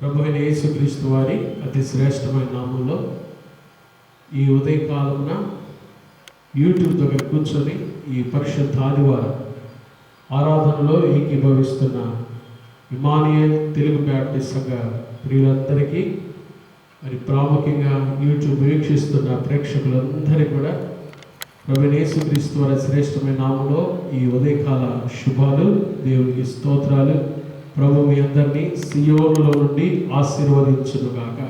ప్రభు అయిన యేసుక్రీస్తు వారి అతి శ్రేష్టమైన నామంలో ఈ ఉదయకాలమున యూట్యూబ్ దగ్గర కూర్చొని ఈ పరిశుద్ధ ఆదివారం ఆరాధనలో ఏకీభవిస్తున్న ఇమానియల్ తెలుగు బ్యాప్టిస్ట్ సంఘ ప్రియులందరికీ, మరి ప్రాముఖ్యంగా యూట్యూబ్ వీక్షిస్తున్న ప్రేక్షకులందరికీ కూడా ప్రభు అయిన యేసుక్రీస్తు వారి శ్రేష్టమైన నామంలో ఈ ఉదయకాల శుభాలు, దేవునికి స్తోత్రాలు. ప్రభు మీ అందరినీ సియోనులో నుండి ఆశీర్వదించునుగాక.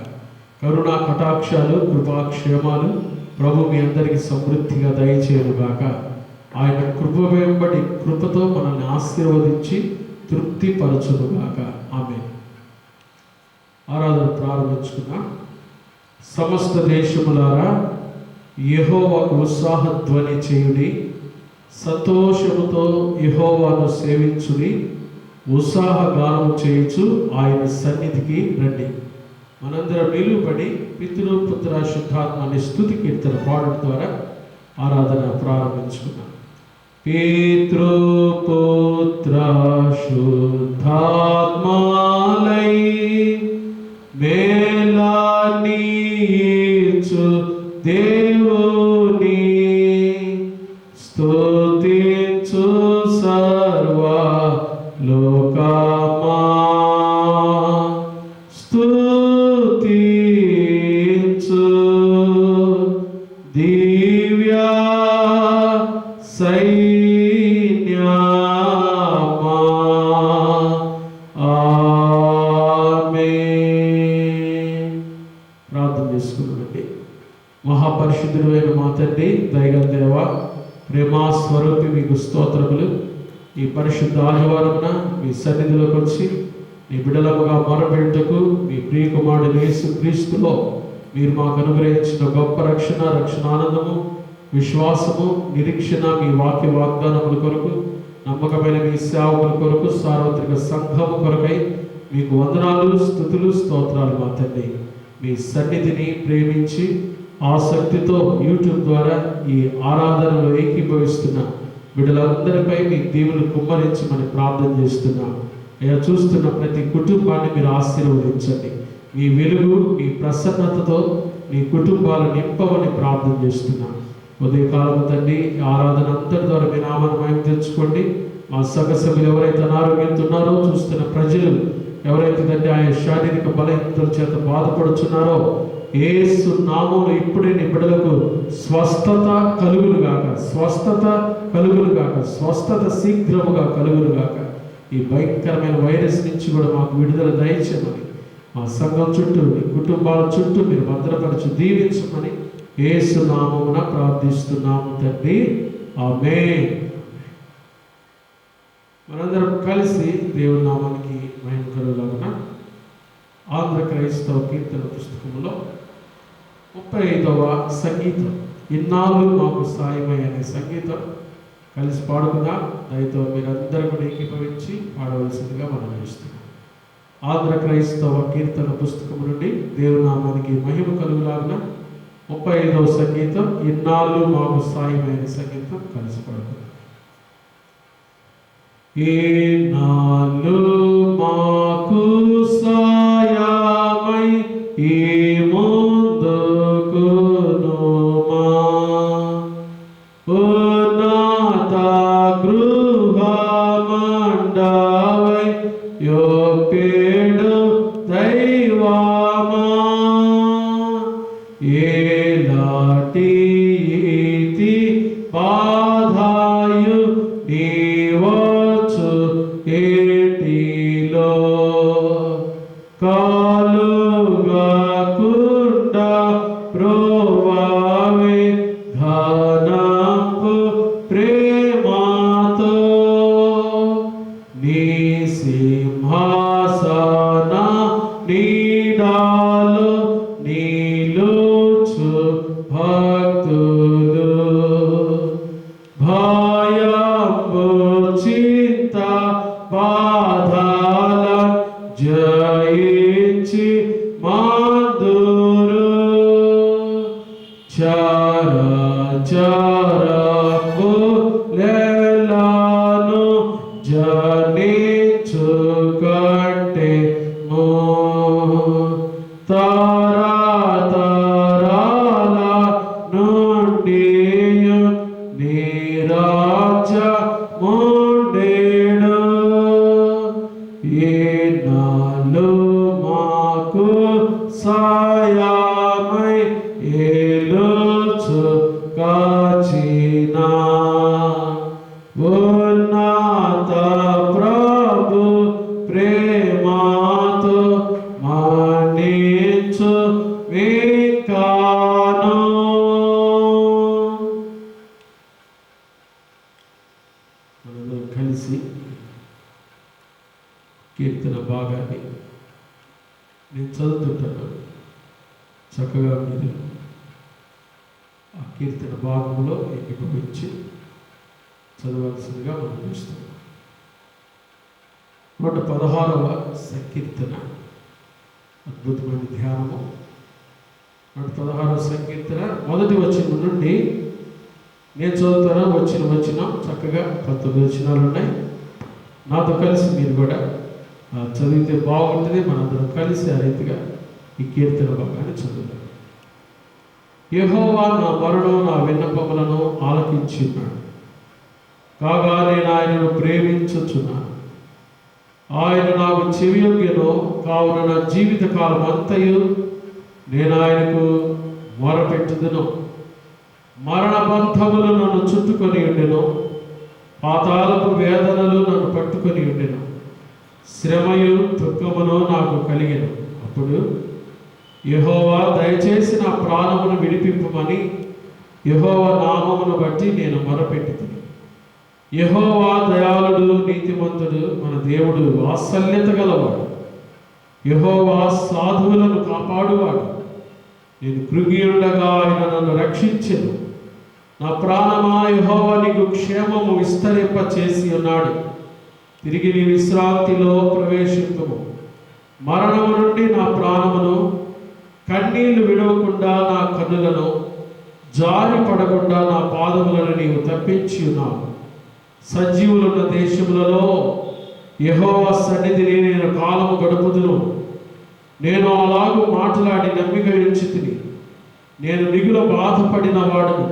కరుణా కటాక్షాలు, కృపాక్షేమాలు ప్రభు మీ అందరికీ సమృద్ధిగా దయచేయునుగాక. ఆయన కృప వెంబడి కృపతో మనల్ని ఆశీర్వదించి తృప్తిపరచునుగాక. ఆమేన్. ఆరాధన ప్రారంభించుకున్నాం. సమస్త దేశములారా యెహోవాకు ఉత్సాహ ధ్వని చేయుడి, సంతోషముతో యెహోవాను సేవించుడి, ఉత్సాహగానము చేయుచు ఆయన సన్నిధికి రండి. మనందరం నిలువబడి పితృ పుత్ర శుద్ధాత్మని స్తుతి కీర్తన పాడడం ద్వారా ఆరాధన ప్రారంభించుకున్నాం. పితృ పుత్ర శుద్ధాత్మలై మేలానీచు దేవుని స్తుతించు సర్వ లోకమా, స్తుతించు దివ్య సైన్యమా. ఆమేన్. ప్రార్థన చేసుకున్నామండి. మహాపరిశుద్ధుడైన మా తండ్రి, దయగల దేవా, ప్రేమా స్వరూపి, మీకు స్తోత్రములు. ఈ పరిశుద్ధ ఆదివారమున మీ సన్నిధిలోకి వచ్చి నీ బిడ్డలముగా మొరపెట్టుటకు మీ ప్రియకుమారుడు యేసుక్రీస్తులో మీరు మాకు అనుగ్రహించిన గొప్ప రక్షణానందము, విశ్వాసము, నిరీక్షణ, మీ వాక్య వాగ్దానముల కొరకు, నమ్మకమైన మీ సేవకుల కొరకు, సార్వత్రిక సంఘము కొరకై మీకు వందనాలు, స్తుతులు, స్తోత్రాలు. మా తండ్రి, మీ సన్నిధిని ప్రేమించి ఆసక్తితో యూట్యూబ్ ద్వారా ఈ ఆరాధనలో ఏకీభవిస్తున్న బిడ్డలందరిపై మీ దీవులు కుమ్మరించమని ప్రార్థన చేస్తున్నాం. అయ్యా, చూస్తున్న ప్రతి కుటుంబాన్ని మీరు ఆశీర్వదించండి. మీ వెలుగు, మీ ప్రసన్నతతో మీ కుటుంబాలను నింపమని ప్రార్థన చేస్తున్నాం. ఉదయకాలం తండ్రి, ఆరాధన అంతటి ద్వారా మీ నామాన్ని మహిమ తెచ్చుకోండి. మా సగ సభ్యులు ఎవరైతే అనారోగ్యంతో ఉన్నారో, చూస్తున్న ప్రజలు ఎవరైతే తండ్రి ఆయా శారీరక బలహీనతల చేత బాధపడుతున్నారో, యేసు నామములో ఇప్పుడే నీ బిడ్డలకు స్వస్థత కలుగునుగాక, స్వస్థత కలుగునుగాక, స్వస్థత శీఘ్రముగా కలుగునుగాక. ఈ భయంకరమైన వైరస్ నుంచి కూడా మాకు విడుదల దయచేయమని, మా సంఘం చుట్టూ, మీ కుటుంబాల చుట్టూ మీరు భద్రపరిచి దీవించమని యేసు నామమున ప్రార్థిస్తున్నాము తండ్రి. ఆమేన్. మనందరం కలిసి దేవుని నామానికి మహిమ కలుగులాగున ఆంధ్ర క్రైస్తవ కీర్తన పుస్తకంలో 35వ సంగీతం, ఇన్నాళ్ళు మాకు సాయమై అనే సంగీతం కలిసి పాడుకుందాం. దయతో మీరందరూ కూడా ఏకీభవించి పాడవలసిందిగా మనం చేస్తున్నాం. ఆంధ్ర క్రైస్తవ కీర్తన పుస్తకం నుండి దేవుని నామానికి మహిమ కలుగులాగున 35వ సంగీతం, ఇన్నాళ్ళు మాకు సాయమై అనే సంగీతం కలిసి పాడుకుందాం. ఈనాళ్ళు మాకు సాయమై ఈ ముందుకునుమా, ఉన్నత గృహమండవై యొప్పేడు దైవమా, ఏలాటి ఈతి బాధాయు నీవచ్చు ఏటిలో, కాలుగాకుండా ప్రోవావే ఘనపు ప్రేమతో, నీ సింహాసన నీడాలో నిలుచు భక్తులు, భయంబు చింత బాధల జయించి మాదురు, చరపు లేలాను జనించు కంటే ఏనాలు మాకు సాయమై ఏలుచు కాచినా ఉన్నత ప్రభు ప్రేమతో మన్నించు వికాను. మనందరం కలిసి కీర్తన భాగాన్ని నేను చదువుతుంటాను, చక్కగా మీరు ఆ కీర్తన భాగంలో ఏకీభవించి చదవాల్సిందిగా మనం చూస్తాం. 116వ సంకీర్తన అద్భుతమైన ధ్యానము. 116వ సంకీర్తన మొదటి వచనం నుండి నేను చదువుతాను. వచనం చక్కగా 19 వచనాలు ఉన్నాయి. నాతో కలిసి మీరు కూడా చదివితే బాగుంటుంది. మనందరం కలిసి ఆ రీతిగా ఈ కీర్తన భాగాన్ని చదువుతాం. యెహోవా నా మొరను నా విన్నపములను ఆలకించి ఉన్నాడు, కాగా నేను ఆయనను ప్రేమించుచున్నాను. ఆయన నాకు చెవియొగ్గెను, కావున నా జీవిత కాలం అంతయు నేను ఆయనకు మొరపెట్టుదును. మరణ బంధములు నన్ను చుట్టుకొని ఉండెను, పాతాళపు వేదనలు నన్ను పట్టుకొని ఉండెను. శ్రమయు దుఃఖమును నాకు కలిగెను. అప్పుడు యెహోవా దయచేసి నా ప్రాణమును విడిపింపమని యెహోవా నామమును బట్టి నేను మొరపెట్టుదును. యెహోవా దయాళుడు, నీతిమంతుడు, మన దేవుడు వాత్సల్యత గలవాడు. యెహోవా సాధువులను కాపాడువాడు. నేను కృంగి ఉండగా ఆయన నన్ను రక్షించెను. నా ప్రాణమా, యెహోవా నీకు క్షేమము విస్తరింప చేసి ఉన్నాడు. తిరిగి నీ విశ్రాంతిలో ప్రవేశింపుము. మరణము నుండి నా ప్రాణమును, కన్నీళ్లు విడవకుండా నా కన్నులను, జారి పడకుండా నా పాదములను నీవు తప్పించి ఉన్నావు. సజీవులున్న దేశములలో యెహోవా సన్నిధిని నేను కాలము గడుపుదును. నేను అలాగూ మాట్లాడి నమ్మిక ఉంచితిని. నేను మిగుల బాధపడిన వాడును,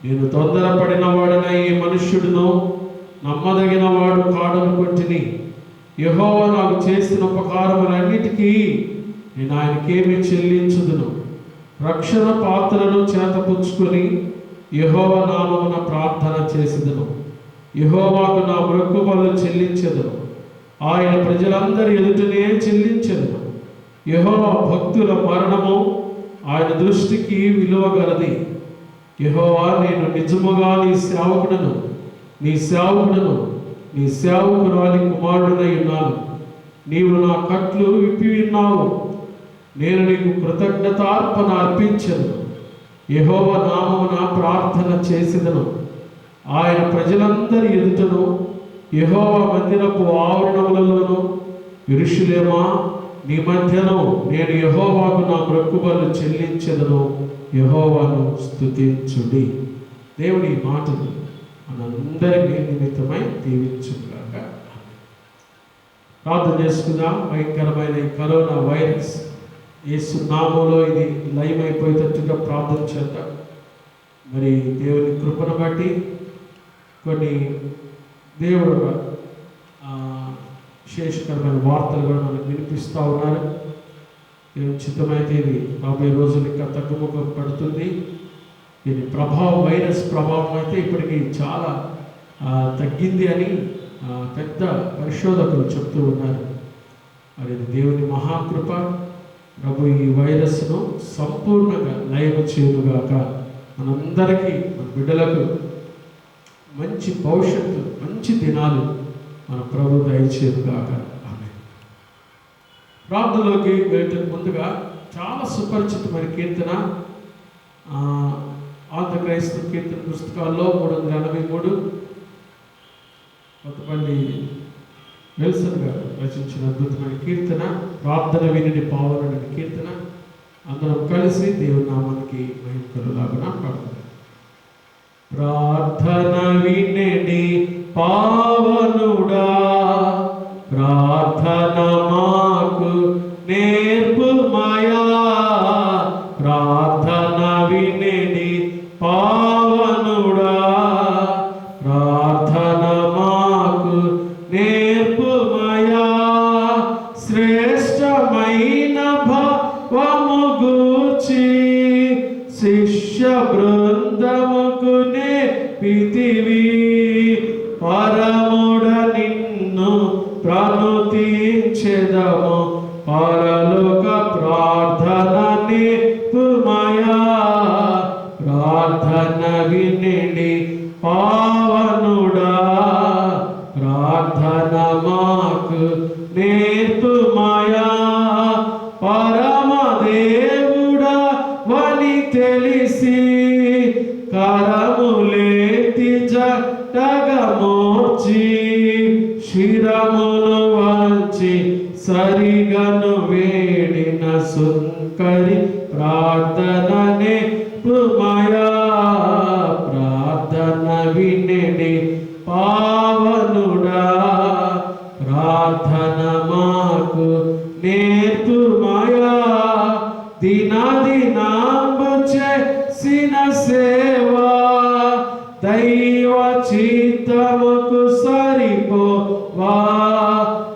నేను తొందరపడిన వాడనై ఈ మనుష్యుడును నమ్మదగిన వాడు కాడనుకుంటుని. యెహోవా నాకు చేసిన ఉపకారములన్నిటికీ నేను ఆయనకేమి చెల్లించుదును. రక్షణ పాత్రను చేతపుచ్చుకొని యెహోవా నామమున ప్రార్థన చేసేదను. యెహోవాకు నా మొక్కుబడులు చెల్లించెదను. ఆయన ప్రజలందరి ఎదుటనే చెల్లించెదను. యెహోవా భక్తుల మరణము ఆయన దృష్టికి విలువగలది. యెహోవా, నేను నిజముగా నీ సేవకుడను, నీ సేవకురాలి కుమారుడనై ఉన్నాను. నీవు నా కట్లు విప్పి ఉన్నావు. నేను నీకు కృతజ్ఞతార్పణ అర్పించను. యెహోవా నామమున ప్రార్థన చేసేదను. ఆయన ప్రజలందరి ఎదుటను, యెహోవా మందిరపు ఆవరణములలోను, యెరూషలేమా నీ మధ్యను నేను యెహోవాకు నా మొక్కుబడులు చెల్లించెదను. యెహోవాను స్తుతించుడి. దేవుని మాటలు మనందరి నిమిత్తమై దీవించుగాక. ప్రార్థన చేసుకుందాం. భయంకరమైన ఈ కరోనా వైరస్ యేసు నామములో ఇది లయమైపోయేటట్టుగా ప్రార్థన చేద్దాం. మరి దేవుని కృపను బట్టి కొన్ని దేవుడు విశేషకరమైన వార్తలు కూడా మనకు వినిపిస్తూ ఉన్నారు. దేవుని చిత్తమైతే ఇది రాబోయే రోజులు ఇంకా తగ్గుముఖం పడుతుంది. దీని ప్రభావం, వైరస్ ప్రభావం అయితే ఇప్పటికీ చాలా తగ్గింది అని పెద్ద పరిశోధకులు చెప్తూ ఉన్నారు. మరి దేవుని మహాకృప, ప్రభు ఈ వైరస్ను సంపూర్ణంగా లయము చేయుగాక. మనందరికీ, మన బిడ్డలకు మంచి భవిష్యత్తు, మంచి దినాలు మన ప్రభు దయచేయుగాక. ఆమేన్. ప్రార్థనలోకి వెళ్ళటం ముందుగా చాలా సుపరిచితమైన కీర్తన ఆంధ్ర క్రైస్తవ కీర్తన పుస్తకాల్లో 383 కొత్తపల్లి విల్సన్ గారు రచించిన అద్భుతమైన కీర్తన, ప్రార్థన వినిని పావనుడి కీర్తన. అందరం కలిసి దేవుని నామానికి మహిమ కలుగులాగున పాడుతాం. ప్రార్థన వినిని పావనుడా, ప్రార్థన మాకు నేర్పుమయా. ప్రార్థన వినిని పావనుడా, ప్రార్థన మాకు నేర్పుమయా. శ్రేష్టమైన భావము గూర్చి శిష్య బృందముకు నేర్పితివి. పరముడ నిన్ను ప్రణుతించెదము, పరలోక ప్రార్థన నేర్పుమయా. ప్రార్థన వినిడి పావనుడా, ప్రార్థన మాకు నేర్పుమయా. పరమదేవుడా వని తెలిసి కరములేతి జగమోర్చి శిరమును వంచి సరిగను వేడిన సుంకరి ప్రార్థన నేర్పుమయా. ప్రార్థన వినిడి పావనుడా, ప్రార్థన మాకు నేర్పుమయా. దినాదినాంబు చేసిన సేవా దైవ చిత్తముకు సరిపోవా.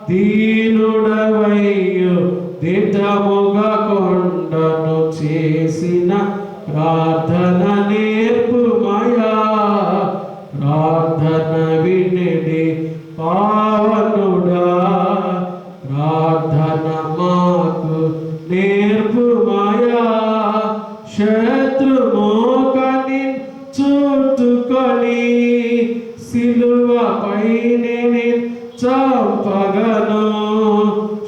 దీనుడవయ్యు దిటముగా కొండను చేసిన ప్రార్థన నేర్పుమయా. ప్రార్థన వినిడి పావనుడా, ప్రార్థన మాకు నేర్పుమయా. శత్రుమోకని చుట్టుకొని సిలువపైనే చంపగను.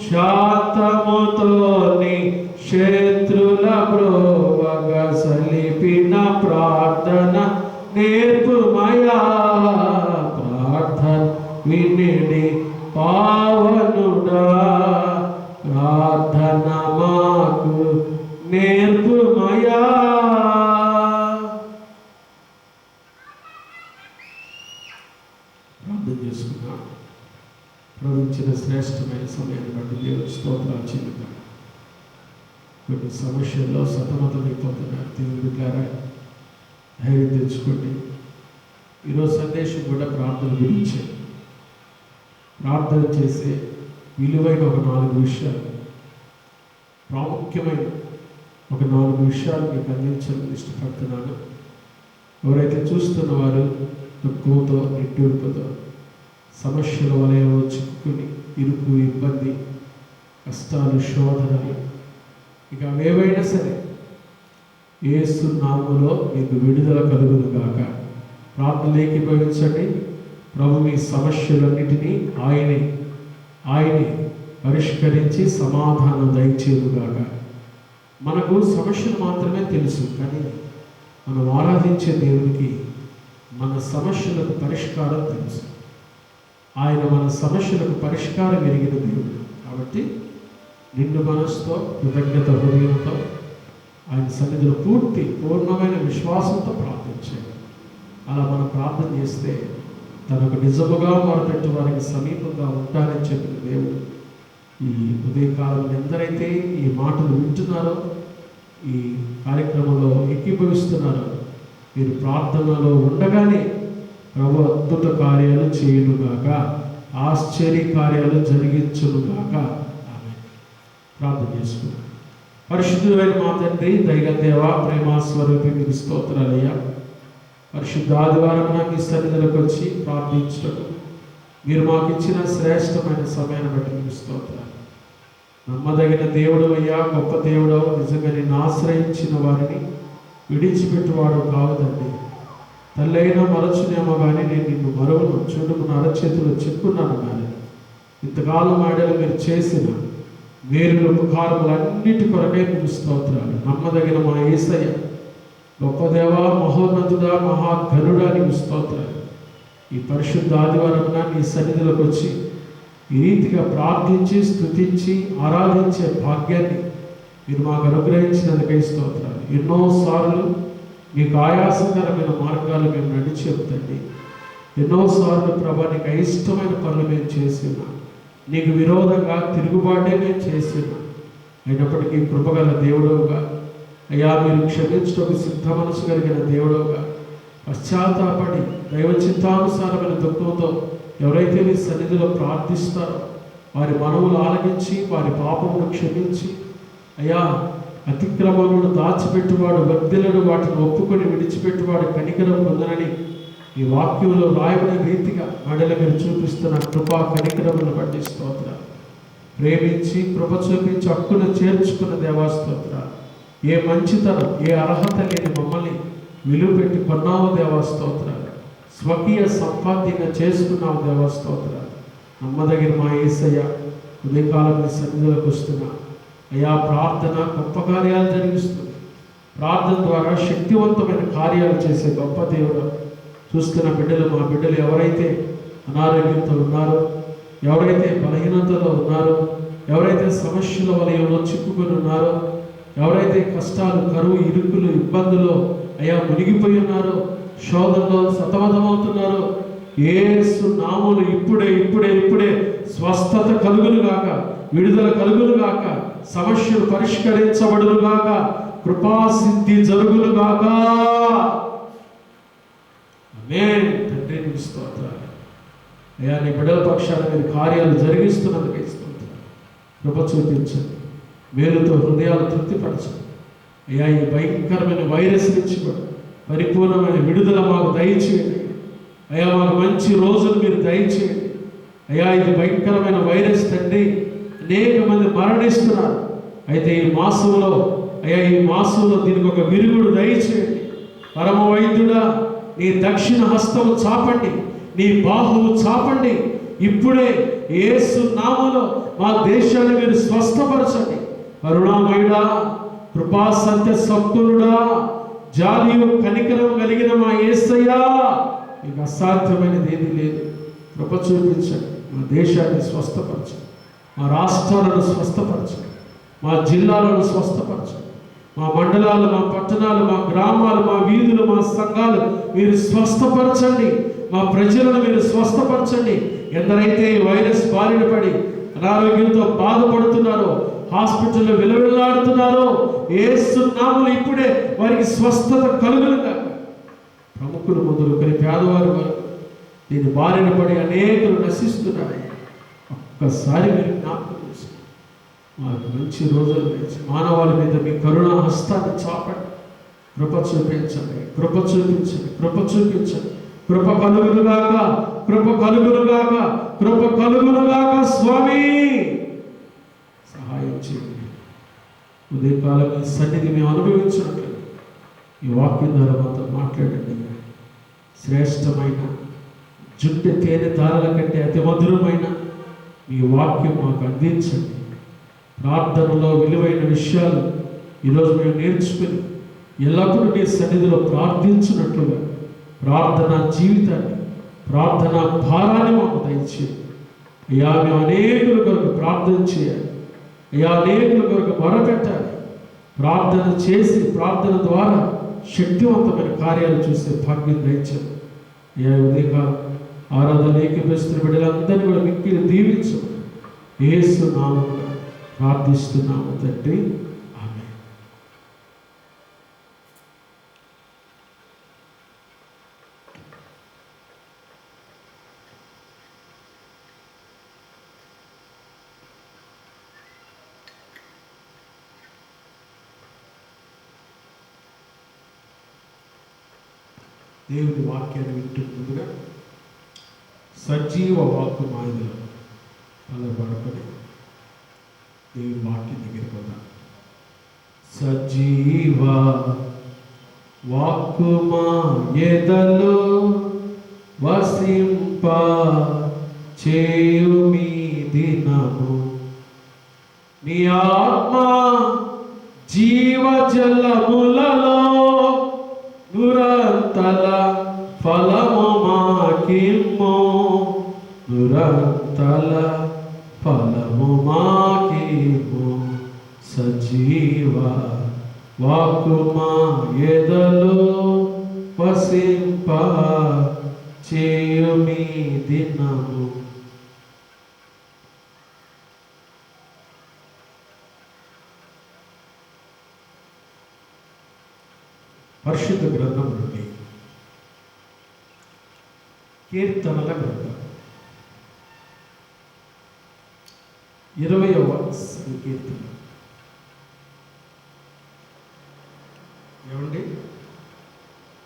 శాతముతోని శత్రుల బ్రోవగ సలిపిన ప్రార్థన నేర్పుమయా. ప్రార్థన వినిడి పావనుడా, ప్రార్థన మాకు నేర్పుమయా. ప్రార్థన చేసుకున్నా. ప్రవచించిన శ్రేష్టమైన సమయాన్ని బట్టి దేవుని స్తోత్రాలు చెల్లిద్దాం. కొన్ని సమస్యల్లో సతమతమైపోతున్నారు దేవుని బిడ్డలారా, ధైర్యం తెచ్చుకోండి. ఈరోజు సందేశం కూడా ప్రార్థన గురించి. ప్రార్థన చేసే విలువైన ఒక 4 విషయాలు, ప్రాముఖ్యమైన ఒక 4 విషయాలు మీకు అందించాలని ఇష్టపడుతున్నాను. ఎవరైతే చూస్తున్నవారు దుఃఖంతో నిట్టూర్పుతో సమస్యల వలయంలో చిక్కుకుని ఇరుకు ఇబ్బంది కష్టాలు శోధనలు ఇక అవేవైనా సరే యేసు నామములో మీకు విడుదల కలుగును గాక. ప్రార్థన ఏకీభవించండి. ప్రభు మీ సమస్యలన్నిటినీ ఆయనే పరిష్కరించి సమాధానం దయచేయుగాక. మనకు సమస్యలు మాత్రమే తెలుసు, కానీ మనం ఆరాధించే దేవునికి మన సమస్యలకు పరిష్కారం తెలుసు. ఆయన మన సమస్యలకు పరిష్కారం ఎరిగిన దేవుడు కాబట్టి నిండు మనసుతో కృతజ్ఞత హృదయంతో ఆయన సన్నిధిలో పూర్ణమైన విశ్వాసంతో ప్రార్థించాడు. అలా మనం ప్రార్థన చేస్తే తనకు నిజముగా మొరపెట్టు వారికి సమీపంగా ఉంటారని చెప్పిన దేవుడు ఈ ఉదయకాలం ఎందరైతే ఈ మాటలు వింటున్నారో, ఈ కార్యక్రమంలో ఏకీభవిస్తున్నారో, మీరు ప్రార్థనలో ఉండగానే ప్రభు అద్భుత కార్యాలు చేయునుగాక, ఆశ్చర్య కార్యాలు జరిగించునుగాక. ఆమేన్. ప్రార్థన చేసుకున్నాం. పరిశుద్ధుడైన మా తండ్రి, దయగల దేవా, ప్రేమ స్వరూపి మీకు స్తోత్రాలయ్యా. పరిశుద్ధ ఆదివారం మీ సన్నిధిలోకి వచ్చి ప్రార్థించటకు మీరు మాకు ఇచ్చిన శ్రేష్టమైన సమయాన్ని బట్టి మీకు స్తోత్రాలు. నమ్మదగిన దేవుడు అయ్యా, గొప్ప దేవుడు, నిజంగా నిన్ను ఆశ్రయించిన వారిని విడిచిపెట్టువాడు కావు తండ్రి. తల్లైనా మరచునేమో కానీ నేను నిన్ను మరువను, చూడుకు నా అరచేతులు చెప్పుకున్నాను. కానీ ఇంతకాలం ఆడలు మీరు చేసిన మేలుల ఉపకారములన్నిటి కొరకై మీకు స్తోత్రాలు. నమ్మదగిన మా యేసయ్య, గొప్ప దేవా, మహోన్నతుడా, మహాఘనుడా నీకు స్తోత్రాలు. ఈ పరిశుద్ధ ఆదివారం నీ సన్నిధిలోకి వచ్చి ఈ రీతిగా ప్రార్థించి స్తుతించి ఆరాధించే భాగ్యాన్ని మీరు మాకు అనుగ్రహించినందుకై స్తోత్రాలు. ఎన్నోసార్లు నీకు ఆయాసకరమైన మార్గాలు మేము నడిచి చెప్తండి. ఎన్నోసార్లు ప్రభా నీకు అయిష్టమైన పనులు మేము చేసినా, నీకు విరోధంగా తిరుగుబాటే మేము చేసినా, అయినప్పటికీ కృపగల దేవుడవుగా అయ్యా మీరు క్షమించడానికి సిద్ధ మనసు కలిగిన దేవుడవుగా పశ్చాత్తాపడి దైవ చిత్తానుసారమైన దుఃఖంతో ఎవరైతే నీ సన్నిధిలో ప్రార్థిస్తారో వారి మనవులు ఆలకించి వారి పాపమును క్షమించి, అయ్యా అతిక్రమములను దాచిపెట్టువాడు వర్ధిల్లడు, వాటిని ఒప్పుకొని విడిచిపెట్టువాడు కనికరం పొందనని ఈ వాక్యంలో రాయబడిన రీతిగా మడల మీరు చూపిస్తున్న కృపా కనికరములను బట్టి స్తోత్రాలు. ప్రేమించి కృప చూపించి హక్కును చేర్చుకున్న దేవా స్తోత్రాలు. ఏ మంచితనం, ఏ అర్హత లేని మమ్మల్ని విలువ పెట్టి కొన్నావు దేవా స్తోత్రాలు. స్వకీయ సంపాద్యంగా చేసుకున్నావు దేవా స్తోత్రాలు. నమ్మదగిన మా యేసయ్య, ఉదయకాలం మీ సన్నిధిలోకి వస్తున్నా అయ్యా, ప్రార్థన గొప్ప కార్యాలు జరిగిస్తుంది. ప్రార్థన ద్వారా శక్తివంతమైన కార్యాలు చేసే గొప్ప దేవుడు. చూస్తున్న బిడ్డలు, మా బిడ్డలు ఎవరైతే అనారోగ్యంతో ఉన్నారో, ఎవరైతే బలహీనతలో ఉన్నారో, ఎవరైతే సమస్యల వలయంలో చిక్కుకొని ఉన్నారో, ఎవరైతే కష్టాలు, కరువు, ఇరుకులు, ఇబ్బందులు అయ్యా మునిగిపోయి ఉన్నారో, శోధనలో సతమతమవుతున్నారో, యేసు నామములో ఇప్పుడే ఇప్పుడే ఇప్పుడే స్వస్థత కలుగును గాక, విడుదల కలుగును గాక, సమస్యలు పరిష్కరించబడును గాక, కృపాసిద్ధి జరుగును గాక. ఆమేన్. తండ్రి నీకు స్తోత్రాలు. అయ్యా, నీ బిడ్డల పక్షాన మీరు కార్యాలు జరిగిస్తున్నందుకు స్తోత్రాలు. కృప చూపించండి, మేలుతో హృదయాలు తృప్తిపరచండి. అయ్యా, ఈ భయంకరమైన వైరస్ నుంచి కూడా పరిపూర్ణమైన విడుదల మాకు దయచేయండి. అయ్యా, మాకు మంచి రోజులు మీరు దయచేయండి. అయ్యా, ఇది భయంకరమైన వైరస్ తండ్రి, అనేక మంది మరణిస్తున్నారు. అయితే ఈ మాసంలో అయ్యా, ఈ మాసంలో దీనికి ఒక విరుగుడు దయచేయండి. పరమ వైద్యుడా, నీ దక్షిణ హస్తము చాపండి, నీ బాహువు చాపండి. ఇప్పుడే యేసు నామములో మా దేశాన్ని మీరు స్వస్థపరచండి. కరుణామయుడా, కృపా సత్య సంపన్నుడా, జాలియు కనికరం కలిగిన మా యేసయ్యా, మీకు అసాధ్యమైనది ఏది లేదు. కృప చూపించండి. మా దేశాన్ని స్వస్థపరచండి, మా రాష్ట్రాలను స్వస్థపరచండి, మా జిల్లాలను స్వస్థపరచండి, మా మండలాలు, మా పట్టణాలు, మా గ్రామాలు, మా వీధులు, మా సంఘాలు మీరు స్వస్థపరచండి. మా ప్రజలను మీరు స్వస్థపరచండి. ఎందరైతే ఈ వైరస్ బారిన పడి అనారోగ్యంతో బాధపడుతున్నారో, హాస్పిటల్లో విలవిల్లాడుతున్నారో, యేసు నామములో ఇప్పుడే వారికి స్వస్థత కలుగును గాక. ప్రముఖులు మొదలుకొని పేదవారి వరకు దీని బారిన పడి అనేకులు నశిస్తున్నారు. ఒక్కసారి మీరు జ్ఞాపకం చేసుకోండి. మాకు మంచి రోజులు వేసి మానవాళి మీద మీ కరుణా హస్తాన్ని చాపండి. కృప చూపించండి, కృప చూపించండి, కృప చూపించండి. కృప కలుగునుగాక, కృప కలుగునుగాక, కృప కలుగునుగాక. స్వామి సహాయం చేయండి. ఉదయకాలం మీ సన్నిధి మేము అనుభవించినట్లు ఈ వాక్యం ద్వారా మాతో మాట్లాడండి. శ్రేష్టమైన జుట్టు తేనె దారుల కంటే అతి మధురమైన మీ వాక్యం మాకు అందించండి. ప్రార్థనలో విలువైన విషయాలు ఈరోజు మేము నేర్చుకుని ఎల్లప్పుడూ నీ సన్నిధిలో ప్రార్థించినట్లుగా ప్రార్థన జీవితాన్ని, ప్రార్థన భారాన్ని మాకు దయచేయండి. అయ్యా, మేము అనేకుల కొరకు ప్రార్థన చేయాలి. అయ్యా, అనేకుల కొరకు మొరపెట్టాలి. ప్రార్థన చేసి ప్రార్థన ద్వారా శక్తివంతమైన కార్యాలు చూసే భాగ్యం దయచేయండి. అయ్యా, ఉదయకాలం ఆరాధన ఏకీభవిస్తున్న బిడ్డలందరినీ కూడా మిక్కిలి దీవించు. యేసు నామమున ప్రార్థిస్తున్నాము తండ్రి, ఆమేన్. దేవుని వాక్యాన్ని వింటున్నట్టుగా సజీవ వాక్కు మాయలో అలవాటుపడి దేవుని వాక్యం దగ్గరికి వద్దాం. సజీవ వాక్కు మాయలో వసింప చేయు మీ దినము, నీ ఆత్మ జీవజలములలో నురంతల ఫలము మాకిమ్ము, నురంతల ఫలము మాకిమ్ము. సజీవ వాక్కు మాయలో వసింప చేయు మీ దినము. పరిశుద్ధ గ్రంథం నుండి కీర్తనల గ్రంథం 20వ సంకీర్తన. ఏమండి,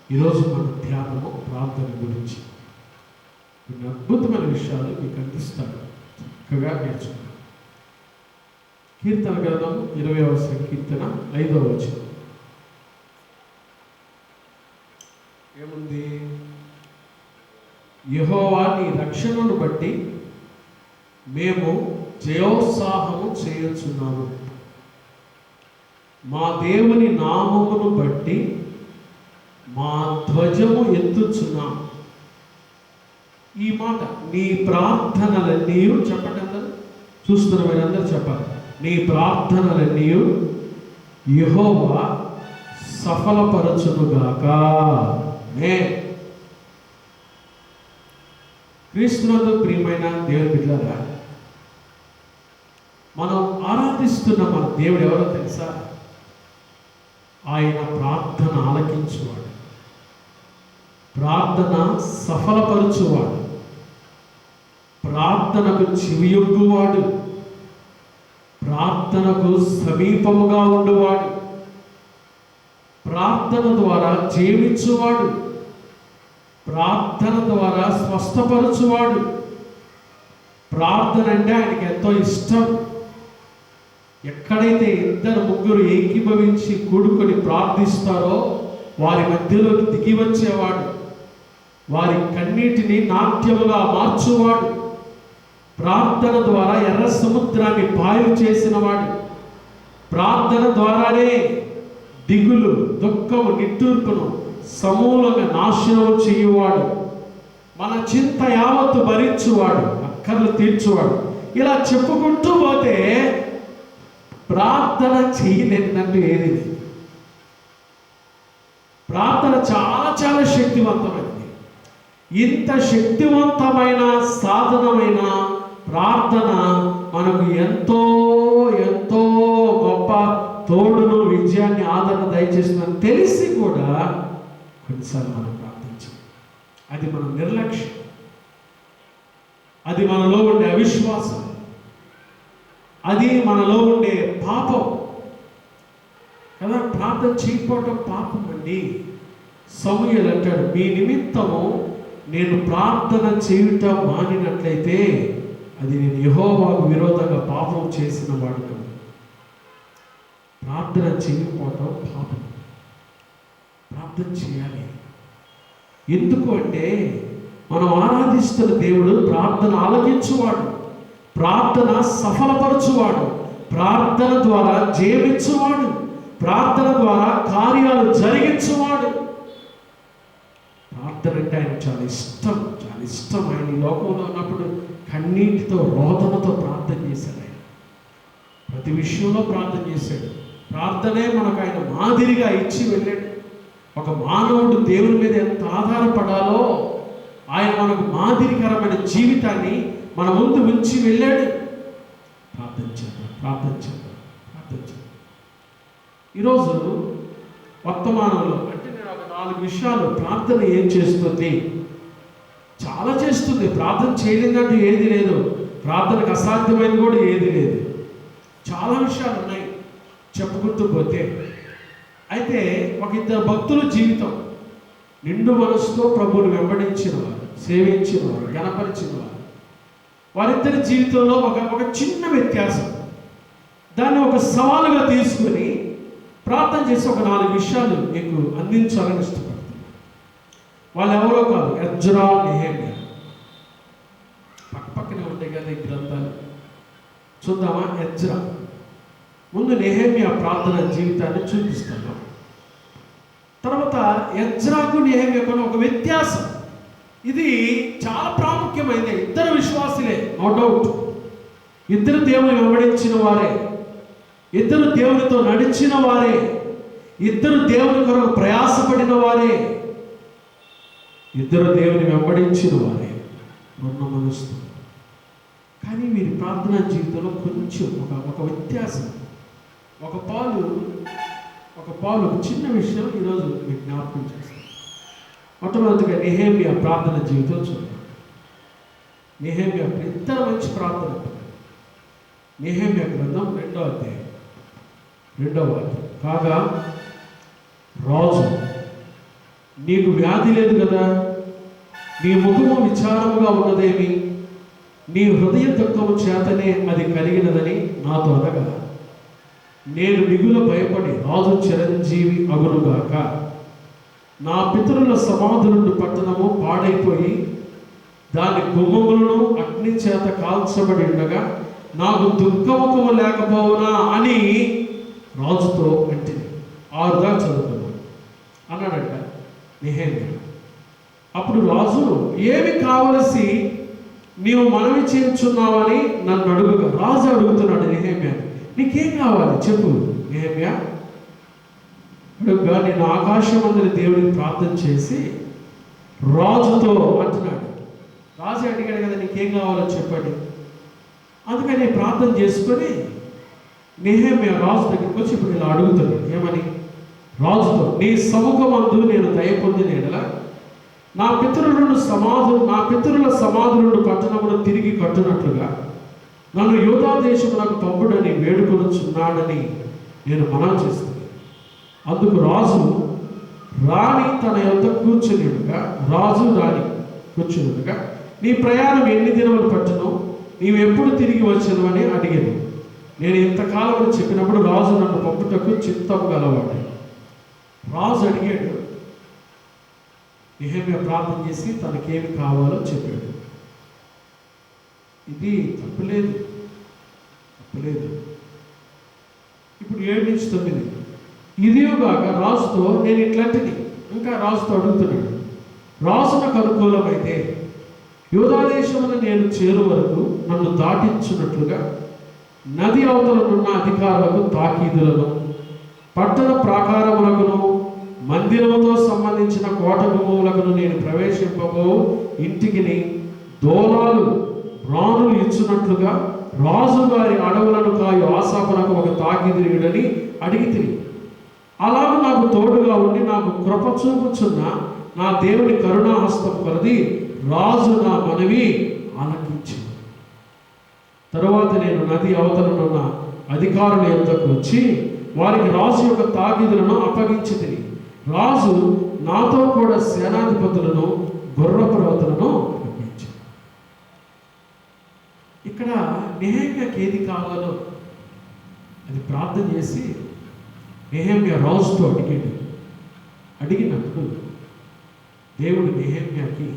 ఈరోజు మన ధ్యానము ప్రార్థన గురించి కొన్ని అద్భుతమైన విషయాలు మీకు అందిస్తాడు. చక్కగా నేర్చుకున్నాను. కీర్తన గ్రంథం 20వ సంకీర్తన 5వ వచనం ఏముంది? యెహోవా నీ రక్షణను బట్టి మేము జయోత్సాహము చేయుచున్నాము, మా దేవుని నామమును బట్టి మా ధ్వజము ఎత్తుచున్నాము. ఈ మాట నీ ప్రార్థనలన్నీ చెప్పండి, అందరూ చూస్తున్న మీరందరూ చెప్పాలి. నీ ప్రార్థనలన్నీ యెహోవా సఫలపరచునుగాక. క్రీస్తునందు ప్రియమైన దేవుని బిడ్డలారా, మనం ఆరాధిస్తున్న మన దేవుడు ఎవరో తెలుసా? ఆయన ప్రార్థన ఆలకించువాడు, ప్రార్థన సఫలపరచువాడు, ప్రార్థనకు చెవియొగ్గువాడు, ప్రార్థనకు సమీపముగా ఉండువాడు, ప్రార్థన ద్వారా జీవించువాడు, ప్రార్థన ద్వారా స్వస్థపరచువాడు. ప్రార్థన అంటే ఆయనకి ఎంతో ఇష్టం. ఎక్కడైతే 2-3 ఏకీభవించి కూడుకొని ప్రార్థిస్తారో వారి మధ్యలోకి దిగి వచ్చేవాడు, వారి కన్నీటిని నాట్యముగా మార్చువాడు, ప్రార్థన ద్వారా ఎర్ర సముద్రాన్ని పాయలు చేసినవాడు, ప్రార్థన ద్వారానే దిగులు, దుఃఖము, నిట్టూర్పును సమూలంగా నాశనం చేయువాడు, మన చింత యావత్తు భరించువాడు, అక్కర్లు తీర్చువాడు. ఇలా చెప్పుకుంటూ పోతే ప్రార్థన చేయలేదంటూ ఏది లేదు. ప్రార్థన చాలా చాలా శక్తివంతమైనది. ఇంత శక్తివంతమైన సాధనమైన ప్రార్థన మనకు ఎంతో ఎంతో గొప్ప తోడును, విజయాన్ని, ఆదరణ దయచేస్తుందని తెలిసి కూడా కొన్నిసార్లు మనం ప్రార్థించాం. అది మన నిర్లక్ష్యం, అది మనలో ఉండే అవిశ్వాసం, అది మనలో ఉండే పాపం కదా. ప్రార్థన చేయకపోవటం పాపం అండి. సమూయేలు అంటాడు, మీ నిమిత్తము నేను ప్రార్థన చేయుట మానినట్లయితే అది నేను యెహోవాకు విరోధంగా పాపం చేసిన వాడు కదా. ప్రార్థన చేయకపోవటం పాపం. ప్రార్థన చేయాలి. ఎందుకు అంటే మనం ఆరాధిస్తున్న దేవుడు ప్రార్థన ఆలకించువాడు, ప్రార్థన సఫలపరచువాడు, ప్రార్థన ద్వారా జీవించువాడు, ప్రార్థన ద్వారా కార్యాలు జరిగించువాడు. ప్రార్థన అంటే ఆయన చాలా ఇష్టం, చాలా ఇష్టం. ఆయన ఈ లోకంలో ఉన్నప్పుడు కన్నీటితో, రోదనతో ప్రార్థన చేశాడు. ఆయన ప్రతి విషయంలో ప్రార్థన చేశాడు. ప్రార్థనే మనకు ఆయన మాదిరిగా ఇచ్చి వెళ్ళాడు. ఒక మానవుడు దేవుని మీద ఎంత ఆధారపడాలో ఆయన మనకు మాదిరికరమైన జీవితాన్ని మన ముందు ఉంచి వెళ్ళాడు. ప్రార్థన చేద్దాం, ప్రార్థన చేద్దాం, ప్రార్థన చేద్దాం. ఈరోజు వర్తమానంలో అంటే నేను ఒక 4 విషయాలు ప్రార్థన ఏం చేస్తుంది, చాలా చేస్తుంది. ప్రార్థన చేయలేదంటూ ఏది లేదు. ప్రార్థనకు అసాధ్యమైనది కూడా ఏది లేదు. చాలా విషయాలు ఉన్నాయి చెప్పుకుంటూ పోతే. అయితే ఒక 2 భక్తుల జీవితం నిండు మనసుతో ప్రభువుని వెంబడించిన వారు, సేవించిన వారు, గణపరిచిన వారు, వారిద్దరి జీవితంలో ఒక చిన్న వ్యత్యాసం. దాన్ని ఒక సవాలుగా తీసుకుని ప్రార్థన చేసి ఒక 4 విషయాలు మీకు అందించాలని ఇష్టపడుతున్నాను. వాళ్ళు ఎవరో కాదు, ఎజ్రా, నెహెమ్యా. పక్కనే ఉంటాయి కదా ఈ గ్రంథాలు. చూద్దామా? ఎజ్రా. ముందు నెహెమ్యా ప్రార్థన జీవితాన్ని చూపిస్తాను. తర్వాత ఎజ్రాకు నెహెమ్యాకు ఒక వ్యత్యాసం. ఇది చాలా ప్రాముఖ్యమైనది. ఇద్దరు విశ్వాసులే, నో డౌట్. ఇద్దరు దేవుని వెంబడించిన వారే, ఇద్దరు దేవునితో నడిచిన వారే, ఇద్దరు దేవుని కొరకు ప్రయాసపడిన వారే, ఇద్దరు దేవుని వెంబడించిన వారే, ఉన్న మనసు. కానీ వీరి ప్రార్థనా జీవితంలో కొంచెం ఒక వ్యత్యాసం, ఒక పాలు చిన్న విషయం ఈరోజు మీకు జ్ఞాపకం చేస్తాను. మొట్టమొదటిగా నెహెమ్యా ప్రార్థన జీవితం చూద్దాం. నెహెమ్యా ఇద్దరు మంచి ప్రార్థన. నెహెమ్యా గ్రంథం 2వ అధ్యాయం 2వ వాక్యం. కాగా రాజు, నీకు వ్యాధి లేదు కదా, నీ ముఖము విచారముగా ఉన్నదేమి, నీ హృదయ దుఃఖము చేతనే అది కలిగినదని నాతో అనగా, నేను మిగుల భయపడి రాజు చిరంజీవి అగునుగాక, నా పితరుల సమాధులుండు పట్టణము పాడైపోయి దాని గుమ్మములను అగ్ని చేత కాల్చబడి ఉండగా నాకు దుఃఖముఖము లేకపోవునా అని రాజుతో అంటే 6 దాకా చదువుకున్నాను అన్నాడంట నెహెమ్యా. అప్పుడు రాజు, ఏమి కావలసి నీవు మనవి చేయించున్నావని నన్ను అడుగుగా, రాజు అడుగుతున్నాడు నెహెమ్యా, నీకేం కావాలి చెప్పు నెహెమ్యా. అడుగుగా, నేను ఆకాశమందరి దేవుడికి ప్రార్థన చేసి రాజుతో అంటున్నాడు. రాజు అడిగాడు కదా, నీకేం కావాలో చెప్పండి. అందుకని ప్రార్థన చేసుకొని నెహెమ్యా రాజు దగ్గరికి వచ్చి ఇప్పుడు ఇలా అడుగుతున్నాడు. ఏమని? రాజుతో, నీ సముఖమందు నేను దయ పొందిన ఎడల నా పితరుల సమాధులను పట్టణమును తిరిగి కట్టునట్లుగా నన్ను యూదా దేశమునకు పంపుడని వేడుకొనుచున్నాడని నేను మనవి చేస్తున్నాను. అందుకు రాజు రాణి తన యొద్ద కూర్చునిగా నీ ప్రయాణం ఎన్ని దినములు పట్టును, నీవు ఎప్పుడు తిరిగి వచ్చను అని అడిగాను. నేను ఇంతకాలం అని చెప్పినప్పుడు రాజు నన్ను పంపుటకు చిత్తం గలవాడు. రాజు అడిగాడు. నెహెమ్యా ప్రార్థన చేసి తనకేమి కావాలో చెప్పాడు. ఇది తప్పులేదు. ఇప్పుడు 7-9 ఇదియోగాక రాజుతో నేను ఇట్లాంటిది ఇంకా రాజుతో అడుగుతున్నాడు. రాజునకు అనుకూలమైతే యూదా దేశమును నేను చేరు వరకు నన్ను దాటించున్నట్లుగా నది అవతలనున్న అధికారులకు తాకీదులను, పట్టణ ప్రాకారములకును మందిరముతో సంబంధించిన కోట గుమ్మములకును నేను ప్రవేశింపబో ఇంటికి దోలాలు రాణులు ఇచ్చినట్లుగా రాజుగారి అడవులను కాయు ఆశాపనకు ఒక తాకీదుని అడిగి తిరిగి, అలాగూ నాకు తోడుగా ఉండి నాకు కృప చూపుచున్న నా దేవుని కరుణాహస్తం కొలది రాజు నా మనవి ఆలకించి, తరువాత నేను నది అవతలనున్న అధికారుల యొద్దకు వచ్చి వారికి రాజు యొక్క తాకీదులను అప్పగించి తిరిగి, రాజు నాతో కూడా సేనాధిపతులను గుర్రపురవతులను పంపించాడు. ఇక్కడ నెహెమ్యాకి ఏది కావాలో అది ప్రార్థన చేసి నెహెమ్యా రాజుతో అడిగినప్పుడు దేవుడు నెహెమ్యాకి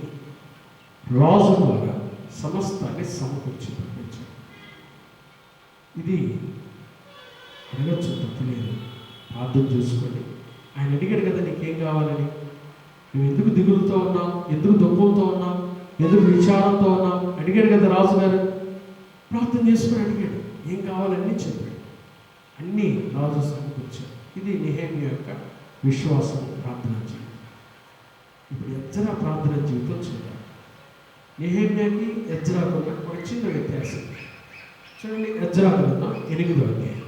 రాజు ద్వారా సమస్తాన్ని సమకూర్చి పంపించాడు. ఇది అడగచ్చు, తప్పలేదు. ప్రార్థన చేసుకోండి. ఆయన అడిగాడు కదా, నీకేం కావాలని, నువ్వు ఎందుకు దిగులుతో ఉన్నావు, ఎందుకు దుఃఖంతో ఉన్నావు, ఎందుకు విచారంతో ఉన్నావు అడిగాడు కదా రాజుగారు. ప్రార్థన చేసుకుని అడిగాడు, ఏం కావాలని చెప్పాడు. అన్నీ రాజు సమకూర్చాడు. ఇది నెహెమ్యా యొక్క విశ్వాసం, ప్రార్థన జీవితం. ఇప్పుడు ఎజ్రా ప్రార్థన జీవితం చూద్దాం. నెహెమ్యాకి ఎజ్రాకు ఒక చిన్న వ్యత్యాసం చూడండి. ఎజ్రా గ్రంథం 8వ అధ్యాయం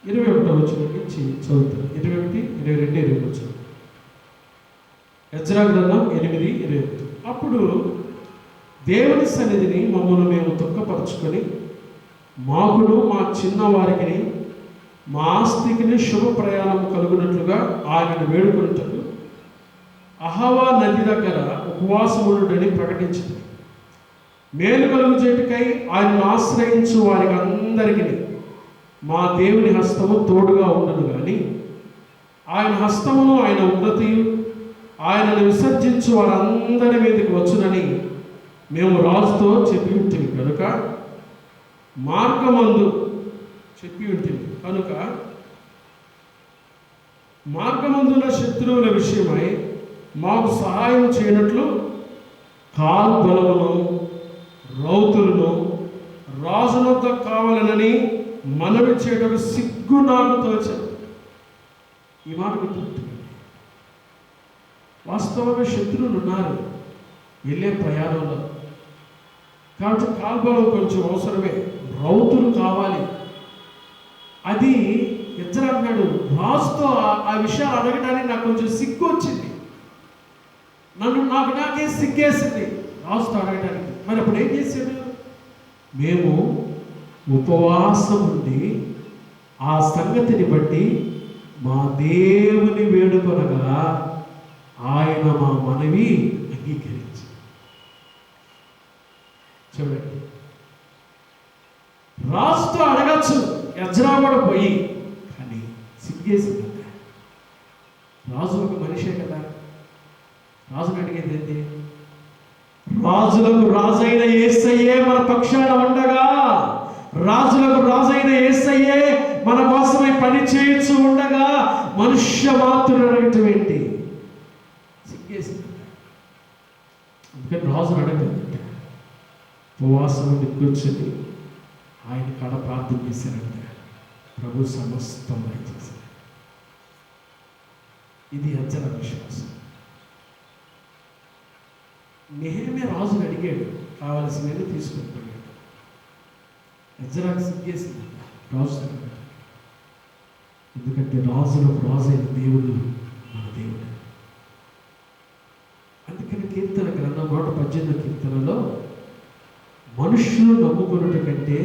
21వ వచనం నుంచి చదువుతారు. 21, 22, 23. ఎజ్రా గ్రంథం 8:21. అప్పుడు దేవుని సన్నిధిని మమ్మల్ని మేము దుఃఖపరుచుకొని మాకును మా చిన్నవారికి మా ఆస్తికి శుభ ప్రయాణం కలుగునట్లుగా ఆయనను వేడుకొనుటకు అహవా నది దగ్గర ఉపవాసముండుడని ప్రకటించింది. మేలు కలుగు చేటుకై ఆయనను ఆశ్రయించు వారికి అందరికీ మా దేవుని హస్తము తోడుగా ఉండదు కానీ ఆయన హస్తమును ఆయన ఉన్నతియు ఆయనను విసర్జించు వారందరి మీదకి వచ్చునని మేము రాజుతో చెప్పి ఉంటుంది కనుక మార్గమందు మార్గమందున శత్రువుల విషయమై మాకు సహాయం చేయనట్లు కాల్బలమును రౌతులను రాజునొద్ద కావాలనని మనవి చేయడం సిగ్గు నాకు తోచదు. ఈ మాట గుర్తుపెట్టుకోండి. వాస్తవంగా శత్రువులు ఉన్నారు వెళ్ళే ప్రయాణంలో, కాబట్టి కాల్బలం కొంచెం అవసరమే, రౌతులు కావాలి. అది ఎజ్రా అన్నాడు, రాజుతో ఆ విషయాలు అడగడానికి నాకు కొంచెం సిగ్గు వచ్చింది, నాకే సిగ్గేసింది రాజుతో అడగడానికి. మరి అప్పుడు ఏం చేశాడు? మేము ఉపవాసం ఉండి ఆ సంగతిని బట్టి మా దేవుని వేడుకొనగా ఆయన మా మనవి అంగీకరించి. చూడండి, రాజుతో అడగచ్చు ఎజ్రా కూడా పోయి, కానీ సిగ్గేసిందంట. రాజు ఒక మనిషే కదా, రాజుని అడిగేది ఏంటి? రాజులకు రాజైన యేసయ్యే మన పక్షాన ఉండగా, రాజులకు రాజైన యేసయ్యే మన కోసమై పని చేయొచ్చు ఉండగా మనుష్య మాత్రులు అడగటం ఏంటి? సిగ్గేసిందంట. అందుకని రాజును అడగలేదంట. ఉపవాసం ఉండి కూర్చొని ఆయన కాడ ప్రార్థన చేశారంట. ప్రభు సమస్తం చేశారు. ఇది అచల విశ్వాసం. నెహెమ్యా రాజుని అడిగాడు, కావలసినవి తీసుకుని పోయాడు. ఎజ్రాకు సిగ్గేసింది రాజు. ఎందుకంటే రాజులకు రాజైన దేవుడు మన దేవుడు. అందుకని కీర్తన గ్రంథం 118 కీర్తనలో మనుషులు నమ్ముకున్నట కంటే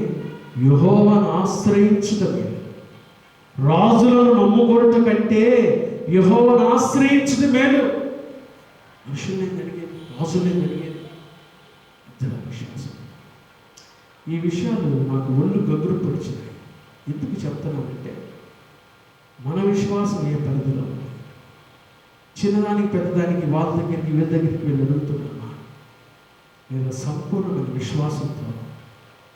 యెహోవాను ఆశ్రయించుట మేలు, రాజులను నమ్ముకున్నట కంటే యెహోవాను ఆశ్రయించుట మేలు. మనుషుల్ని అడిగేది, రాజుల్ని అడిగేది అచల విశ్వాసం. ఈ విషయాలు నాకు ఒళ్ళు గగురు పొడిచినాయి. ఎందుకు చెప్తున్నానంటే, మన విశ్వాసం ఏ పరిధిలో ఉంది? చిన్నదానికి పెద్దదానికి వాళ్ళ దగ్గరికి వీళ్ళ దగ్గరికి వెళ్ళి అడుగుతున్నామా, లేదా సంపూర్ణమైన విశ్వాసంతో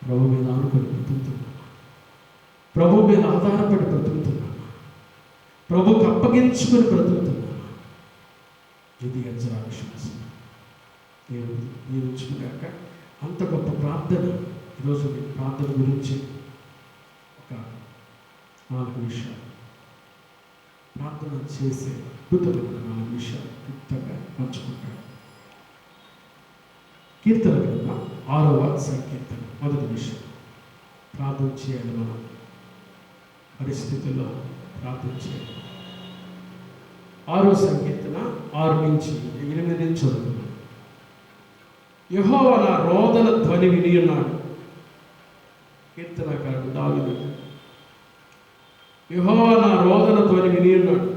ప్రభు మీద ఆనుకొని బ్రతుకుతున్నామా? ప్రభు మీద ఆధారపడి బ్రతుకుతున్నామా? ప్రభుకి అప్పగించుకొని బ్రతుకుతున్నామా? ఇది అచల విశ్వాసం. దేవుడు దీవించుకున్నాక అంత గొప్ప ప్రార్థన. ఈరోజు నేను ప్రార్థన గురించి ఒక 4 విషయాలు, ప్రార్థన చేసే అద్భుతమైన 4 విషయాలు క్లుప్తంగా పంచుకుంటాను. కీర్తన గ్రంథం 6వ సంకీర్తన. మొదటి విషయం, ప్రార్థన చేయాలి. మనం పరిస్థితుల్లో ప్రార్థన చేయాలి. 6వ సంకీర్తన 6 నుంచి 8 నుంచి చదువుతున్నాను. యెహోవా నా రోదన ధ్వని విని ఉన్నాడు. కీర్తనకారుడు దావీదు, యెహోవా నా రోదన ధ్వని విని ఉన్నాడు.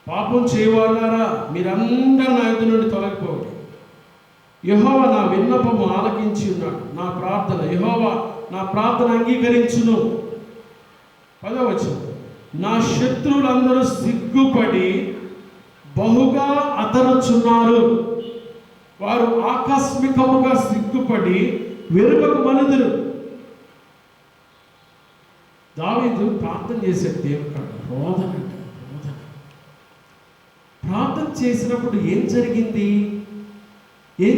పాపం చేయవాళ్ళారా, మీరందరూ నా ఎదురు నుండి తొలగిపోండి. యెహోవా నా విన్నపము ఆలకించి ఉన్నాడు. నా ప్రార్థన, యెహోవా నా ప్రార్థన అంగీకరించును. 10వ వచనం, నా శత్రువులందరూ సిగ్గుపడి బహుగా అతరుచున్నారు. వారు ఆకస్మికముగా సిగ్గుపడి వెనుకకు మలుదురు. దావీదు ప్రార్థన చేసే దేవుడు కాదు, రోదన అంటే రోదన. ప్రార్థన చేసినప్పుడు ఏం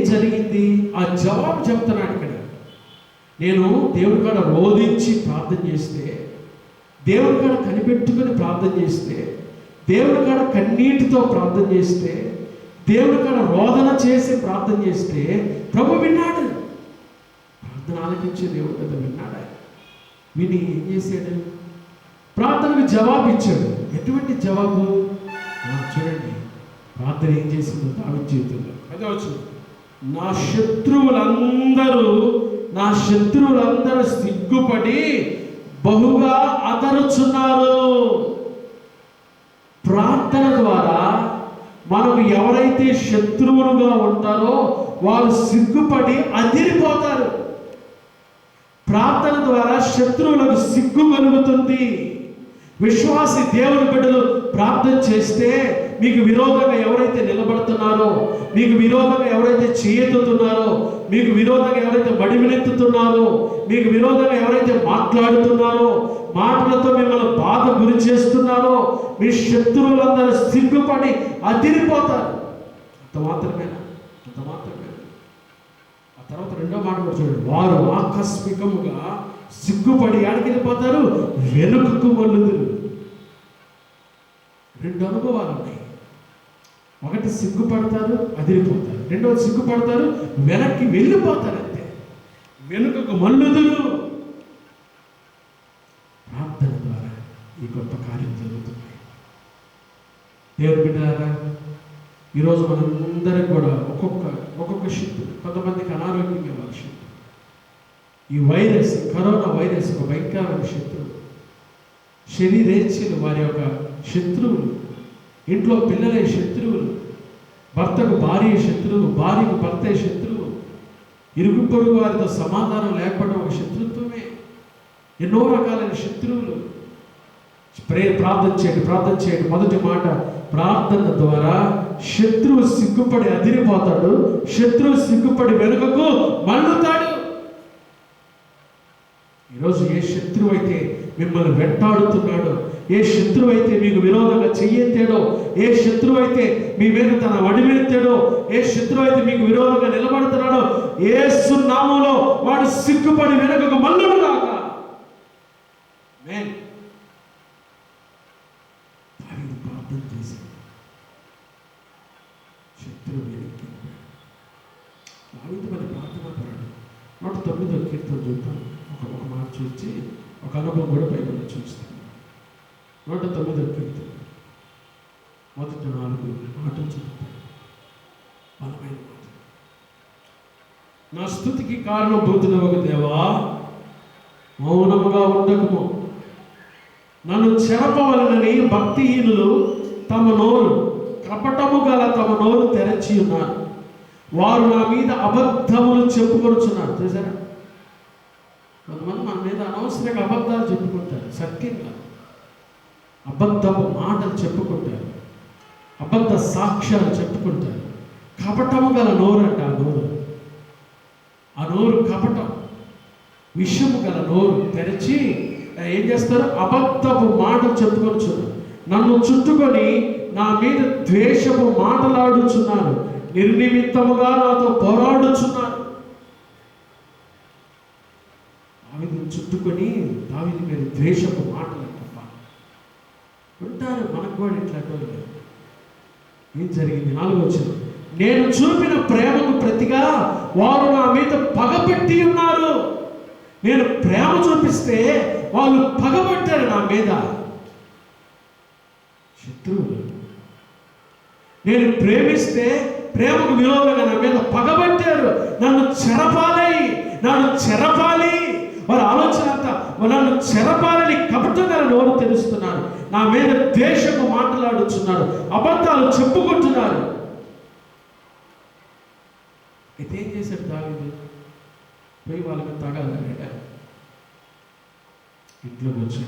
జరిగింది? ఆ జవాబు చెప్తున్నాడు ఇక్కడ. నేను దేవుడి కాడ రోధించి ప్రార్థన చేస్తే, దేవుడి కాడ కనిపెట్టుకుని ప్రార్థన చేస్తే, దేవుడి కాడ కన్నీటితో ప్రార్థన చేస్తే, దేవుడి కాడ రోదన చేసి ప్రార్థన చేస్తే ప్రభు విన్నాడు. ప్రార్థన ఆలకించే దేవుడు కదా, విన్నాడు. విని ఏం చేశాడు? ప్రార్థనకు జవాబు ఇచ్చాడు. ఎటువంటి జవాబు? చూడండి, ప్రార్థన ఏం చేసిందో దావీదు జీవితంలో. 10వ వచనం, నా శత్రువులందరూ సిగ్గుపడి బహుగా అతరుచున్నారు. ప్రార్థన ద్వారా మనకు ఎవరైతే శత్రువులుగా ఉంటారో వాళ్ళు సిగ్గుపడి అదిరిపోతారు. ప్రార్థన ద్వారా శత్రువులకు సిగ్గు కలుగుతుంది. విశ్వాసి దేవుని బిడ్డలు ప్రార్థన చేస్తే మీకు విరోధంగా ఎవరైతే నిలబడుతున్నారో, మీకు విరోధంగా ఎవరైతే చేయెత్తుతున్నారో, మీకు విరోధంగా ఎవరైతే బడిమినెత్తుతున్నారో, మీకు విరోధంగా ఎవరైతే మాట్లాడుతున్నారో, మాటలతో మిమ్మల్ని బాధ గురి చేస్తున్నారో, మీ శత్రువులందరూ సిగ్గుపడి అదిరిపోతారు. అంత మాత్రమేనా? ఆ తర్వాత 2వ మాట కూడా చూడండి, వారు ఆకస్మికముగా సిగ్గుపడి ఎక్కడికి వెళ్ళిపోతారు? వెనుకకు మల్లుదురు. 2 అనుభవాలు ఉన్నాయి. ఒకటి సిగ్గుపడతారు, అదిరిపోతారు. 2వది సిగ్గుపడతారు, వెనక్కి వెళ్ళిపోతారు. అంతే, వెనుకకు మల్లుదురు. ప్రార్థన ద్వారా ఈ గొప్ప కార్యం జరుగుతుంది. దేవుని బిడ్డలారా, ఈరోజు మనందరం కూడా ఒక్కొక్క శక్తి. కొంతమందికి అనారోగ్యంగా వాళ్ళ శక్తి. ఈ వైరస్, కరోనా వైరస్ ఒక భయంకరమైన శత్రువు. శరీరేచ్ఛలు వారి యొక్క శత్రువులు, ఇంట్లో పిల్లలే శత్రువులు, భర్తకు భార్య శత్రువు, భార్యకు భర్తే శత్రువు, ఇరుగు పొరుగు వారితో సమాధానం లేకపోవడం ఒక శత్రుత్వమే. ఎన్నో రకాలైన శత్రువులు. ప్రార్థన చేయండి. మొదటి మాట, ప్రార్థన ద్వారా శత్రువు సిగ్గుపడి అదిరిపోతాడు, శత్రువు సిగ్గుపడి వెనుకకు మళ్ళుతాడు. ఈరోజు ఏ శత్రువు అయితే మిమ్మల్ని వెంటాడుతున్నాడో, ఏ శత్రువు అయితే మీకు విరోధంగా చెయ్యెత్తాడో, ఏ శత్రువు అయితే మీ మీద తన వడివెత్తాడో, ఏ శత్రువు అయితే మీకు విరోధంగా నిలబడుతున్నాడో, యేసు నామములో వాడు సిగ్గుపడి వెనుకకు మళ్ళును గాక. ఆమేన్. దావీదు ప్రార్థన చేసి శత్రువు వెనక్కి. దావీదు మరి ప్రార్థన పరాడు. 109వ కీర్తన చూద్దాం. ఒక మాట చూసి ఒక అనుభవం కూడా బైబిల్లో చూస్తాను. 109వ కీర్తన మొదటి 4 మాటలు చదువుతాను. బలమైన మాట. నా స్తుతికి కారణభూతుడవగు దేవా, మౌనముగా ఉండకము. నన్ను చెరపవలనని భక్తిహీనులు తమ నోరు, కపటము గల తమ నోరు తెరచి ఉన్నారు. వారు నా మీద అబద్ధములు చెప్పుకొనుచున్నారు. చూసారా, కొంతమంది మన మీద అనవసరంగా అబద్ధాలు చెప్పుకుంటారు. సత్యంగా అబద్ధపు మాటలు చెప్పుకుంటారు, అబద్ధ సాక్ష్యాలు చెప్పుకుంటారు. కపటము గల నోరు అంట. ఆ నోరు కపటం, విషము గల నోరు తెరచి ఏం చేస్తారు? అబద్ధపు మాటలు చెప్పుకొనుచున్నారు. నన్ను చుట్టుకొని నా మీద ద్వేషపు మాటలాడుచున్నారు, నిర్నిమిత్తముగా నాతో పోరాడుచున్నారు. దావీదును చుట్టుకొని దావీదు మీద ద్వేషపు మాటలు తప్ప ఉంటారు. మనకు కూడా ఇట్లా ఏం జరిగింది? 4వ వచనం, నేను చూపిన ప్రేమకు ప్రతిగా వారు నా మీద పగపెట్టి ఉన్నారు. నేను ప్రేమ చూపిస్తే వాళ్ళు పగబట్టారు నా మీద. శత్రువులు. నేను ప్రేమిస్తే ప్రేమకు విరోధంగా నా మీద పగబట్టారు. నన్ను చెరపాలి. వారి ఆలోచన అంతా నన్ను చెరపాలని కపటంగా నోరు తెలుస్తున్నారు. నా మీద ద్వేషము మాట్లాడుతున్నారు, అబద్ధాలు చెప్పుకుంటున్నారు. అయితే ఏం చేశాడు దావీదు? పోయి వాళ్ళకి తాగాలన్నాడ. ఇంట్లోకి వచ్చి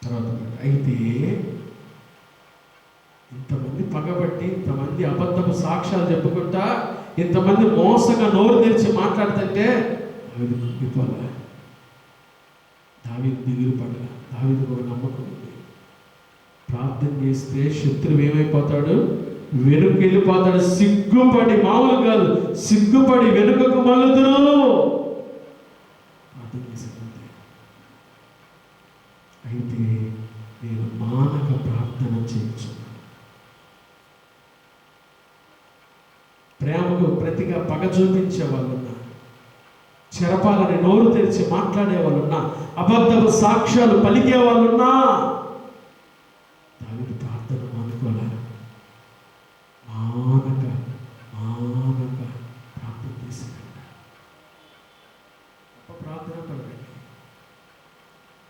తర్వాత అయితే ఇంతమంది పగబట్టి, ఇంతమంది అబద్ధపు సాక్ష్యాలు చెప్పుకుంటా, ఇంతమంది మోసంగా నోరు తెరిచి మాట్లాడుతుంటే దావీదు కుంగిపోలే, దావీదు దిగులు పడలే. దావీదుకు ఒక నమ్మకం ఉంది. ప్రార్థన చేస్తే శత్రువు ఏమైపోతాడు? వెనుక వెళ్ళిపోతాడు. సిగ్గుపడి, మామూలు కాదు, సిగ్గుపడి వెనుకకు మళ్ళుదురు. ప్రార్థన చేసేది. అయితే నేను మానక ప్రార్థన చేయొచ్చు. ప్రేమకు ప్రతిగా పగ చూపించే వాళ్ళున్నా, చెరపాలని నోరు తెరిచి మాట్లాడే వాళ్ళున్నా, అబద్ధపు సాక్ష్యాలు పలికే వాళ్ళున్నా, దావీదు ప్రార్థన మానుకోలే. మానక ప్రార్థన చేశాడు. గొప్ప ప్రార్థన పడకండి.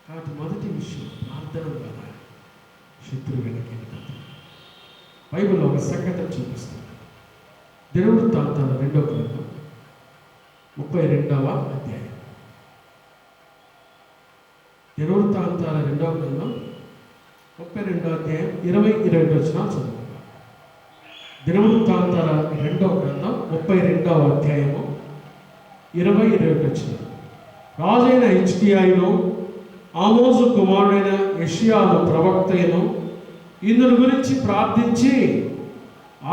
కాబట్టి మొదటి విషయం ప్రార్థన ద్వారా శత్రువు వెనక్కి. బైబిల్లో ఒక సంఘటన చూపిస్తాను. దినవృత్తాంతాల 2వ గ్రంథం 32వ అధ్యాయం. దినవృత్తాంతాల 2వ గ్రంథం 32వ అధ్యాయం 20-22 వచనాలు చదువుకుందాం. దినవృత్తాంతాల 2వ గ్రంథం 32వ అధ్యాయము 20-22 వచనాలు. రాజైన హిజ్కియాను, ఆమోజు కుమారుడైన యెషయాను ప్రవక్తను ఇందుని గురించి ప్రార్థించి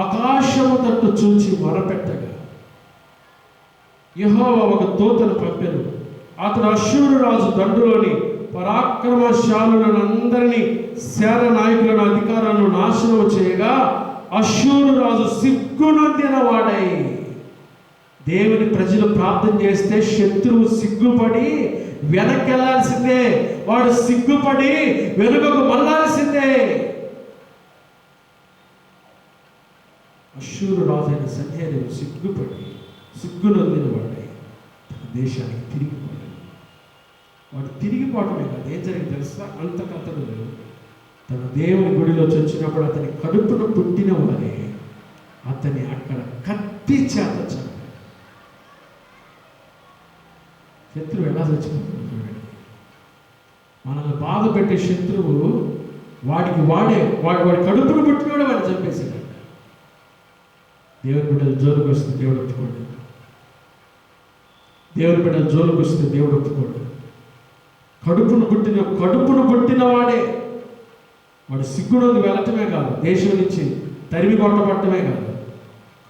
ఆకాశము తట్టు చూచి మొరపెట్టగా యెహోవా ఒక దూతను పంపెను. అతడు అష్షూరు రాజు దండులోని పరాక్రమశాలులందరినీ, సేన నాయకులను, అధికారులను నాశనం చేయగా అష్షూరు రాజు సిగ్గునొందిన వాడై. దేవుని ప్రజలు ప్రార్థన చేస్తే శత్రువు సిగ్గుపడి వెనకెళ్లాల్సిందే. వాడు సిగ్గుపడి వెనుకకు మళ్ళాల్సిందే. అష్షూరు రాజైన సన్హెరీబు సిగ్గునొందిన వాడై తన దేశానికి తిరిగిపోయాడు. వాడు తిరిగిపోవడమే కాదు, ఏం జరిగింది తెలుసా? అంతకతడు తన దేవుని గుడిలోకి వచ్చినప్పుడు అతని కడుపును పుట్టిన వారే అతని అక్కడ కత్తి చేత చంపాడు. శత్రువు ఎలా చచ్చిపోతుంది చూడండి. మనల్ని బాధ పెట్టే శత్రువు వాడి కడుపును పుట్టినవాడు వాడిని చంపేశాడు. దేవుని బిడ్డలు జోలికి వస్తే దేవుడు ఒప్పుకోడు. దేవుని బిడ్డలు జోలికి వస్తే దేవుడు ఒప్పుకోడు. కడుపును పుట్టిన వాడే వాడు సిగ్గులోకి వెళ్ళటమే కాదు, దేశం నుంచి తరిమి కొట్టబట్టమే కాదు,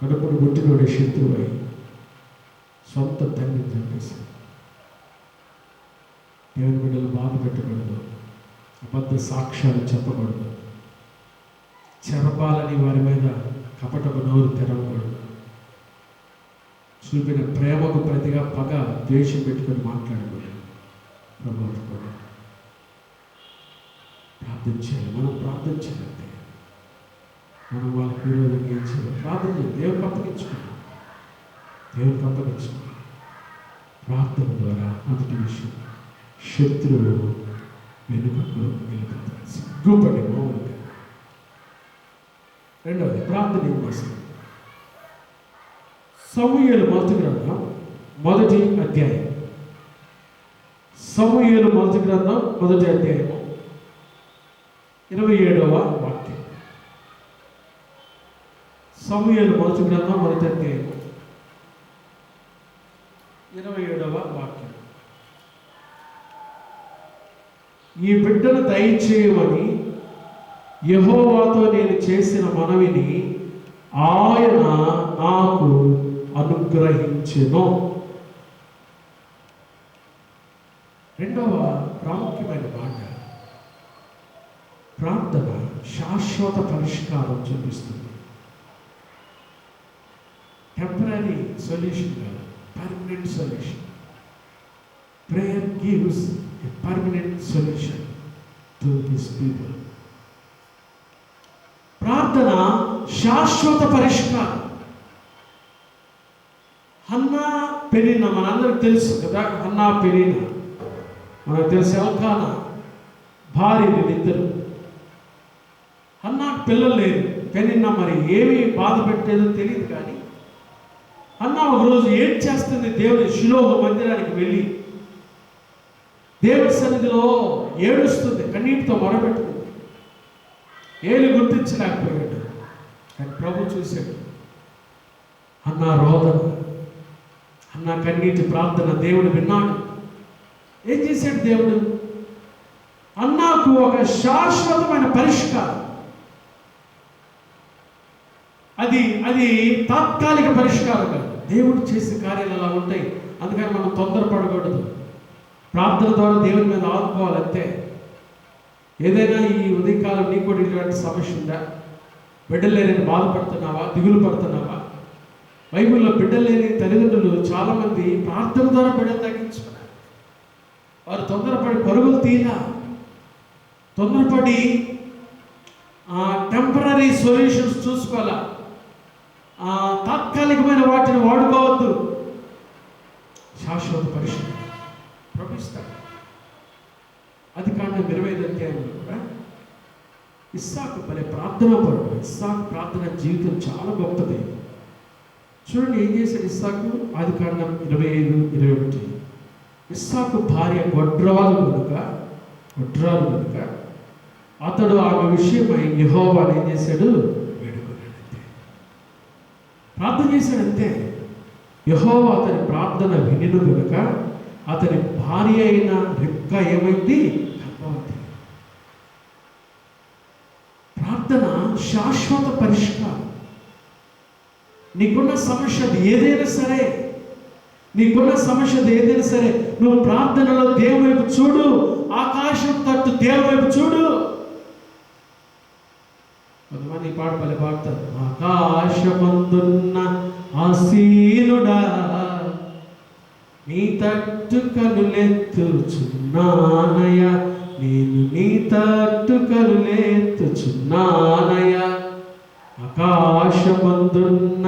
కడుపును పుట్టినవాడే శత్రువై సొంత తండ్రిని చంపేశాడు. దేవుని బిడ్డలు బాధ పెట్టకూడదు, అబద్ధ సాక్ష్యాలు చెప్పకూడదు, చెరపాలని వారి మీద కపటపు నోరు తెరవకూడదు, చూపిన ప్రేమకు ప్రతిగా పగ ద్వేషం పెట్టుకొని మాట్లాడకూడదు. ప్రభావం ప్రార్థించాలి. మనం ప్రార్థించాలంటే మనం వాళ్ళకి విరోధంగా ఏం చేయాలి? ప్రార్థన చేయాలి. దేవుడికి అప్పగించుకున్నాం. ప్రార్థన ద్వారా మొదటి విషయం, శత్రువు వెనుకకు వెళ్ళిపోతాడు, సిగ్గుపడి మామూలుగా. రెండవది, ప్రార్థన ఏం చేస్తుంది? సమూయేలు మొదటి గ్రంథం మొదటి అధ్యాయం, సమూయేలు మొదటి గ్రంథం మొదటి అధ్యాయం 27వ వాక్యం. సమూయేలు మొదటి గ్రంథం మొదటి అధ్యాయం 27వ వాక్యం. ఈ బిడ్డను దయచేయమని యెహోవాతో నేను చేసిన మనవిని ఆయన నాకు అనుగ్రహించెను. రెండవ ప్రాముఖ్యమైన మాట, ప్రార్థన శాశ్వత పరిష్కారం చూపిస్తుంది. టెంపరీ సొల్యూషన్ కాదు, permanent solution. Prayer gives a permanent solution to his people. ప్రార్థన శాశ్వత పరిష్కారం. హన్నా పెరీనా మనందరికి తెలుసు కదా. హన్నా పెరీనా మనకు తెలుసు. ఎల్కానా భార్యలు ఇద్దరు. హన్నాకు పిల్లలు లేదు. పెరీనా మరి ఏమి బాధ పెట్టేదో తెలియదు. కానీ హన్నా ఒకరోజు ఏం చేస్తుంది? దేవుని షిలోహు మందిరానికి వెళ్ళి దేవుడి సన్నిధిలో ఏడుస్తుంది, కన్నీటితో మొరపెట్టుకుంది. ఏలి గుర్తించలేకపోయాడు, కానీ ప్రభు చూశాడు. హన్నా రోదన, హన్నా కన్నీటి ప్రార్థన దేవుడు విన్నాడు. ఏం చేశాడు దేవుడు? హన్నాకు ఒక శాశ్వతమైన పరిష్కారం. అది తాత్కాలిక పరిష్కారం కాదు. దేవుడు చేసే కార్యాలు అలా ఉంటాయి. అందుకని మనం తొందరపడకూడదు. ప్రార్థన ద్వారా దేవుని మీద ఆదుకోవాలంతే. ఏదైనా ఈ ఉదయకాలం నీకు కూడా ఇలాంటి సమస్య ఉందా? బిడ్డలు లేని బాధపడుతున్నావా? దిగులు పడుతున్నావా? బైబిల్లో బిడ్డలు లేని తల్లిదండ్రులు చాలామంది ప్రార్థన ద్వారా బిడ్డలు తగ్గించుకున్నారు. వారు తొందరపడి పరుగులు తీయాల, తొందరపడి టెంపరీ సొల్యూషన్స్ చూసుకోవాలా, తాత్కాలికమైన వాటిని వాడుకోవద్దు. శాశ్వత పరిష్కారం ప్రవేశిస్తాడు. అది కాండం 25 అధ్యాయంలో కూడా ఇస్సాకు భలే ప్రార్థనా పరుడు. ఇస్సాకు ప్రార్థన జీవితం చాలా గొప్పది. చూడండి ఏం చేశాడు ఇస్సాకు. ఆది కాండం 25:21. ఇస్సాకు భార్య గొడ్రాలు కనుక అతడు ఆమె విషయమై యెహోవాను ఏం చేశాడు? వేడుకున్నాడంతే, ప్రార్థన చేశాడంతే. యెహోవా అతని ప్రార్థన వినిను కనుక అతని భార్య అయిన రిబ్కా ఏమైంది? గర్భవతి. ప్రార్థన శాశ్వత పరిష్కారం. నీకున్న సమస్య ఏదైనా సరే, నువ్వు ప్రార్థనలో దేవుని వైపు చూడు. ఆకాశం తట్టు దేవుని వైపు చూడు. కొంతమంది ఈ పాట పల్లె పాడతారు. ఆకాశమందున్న ఆసీనుడా నీ తట్టు కనులెత్తుచున్నానయ, నేను నీ తట్టు కనులెత్తుచున్నానయ. ఆకాశమందున్న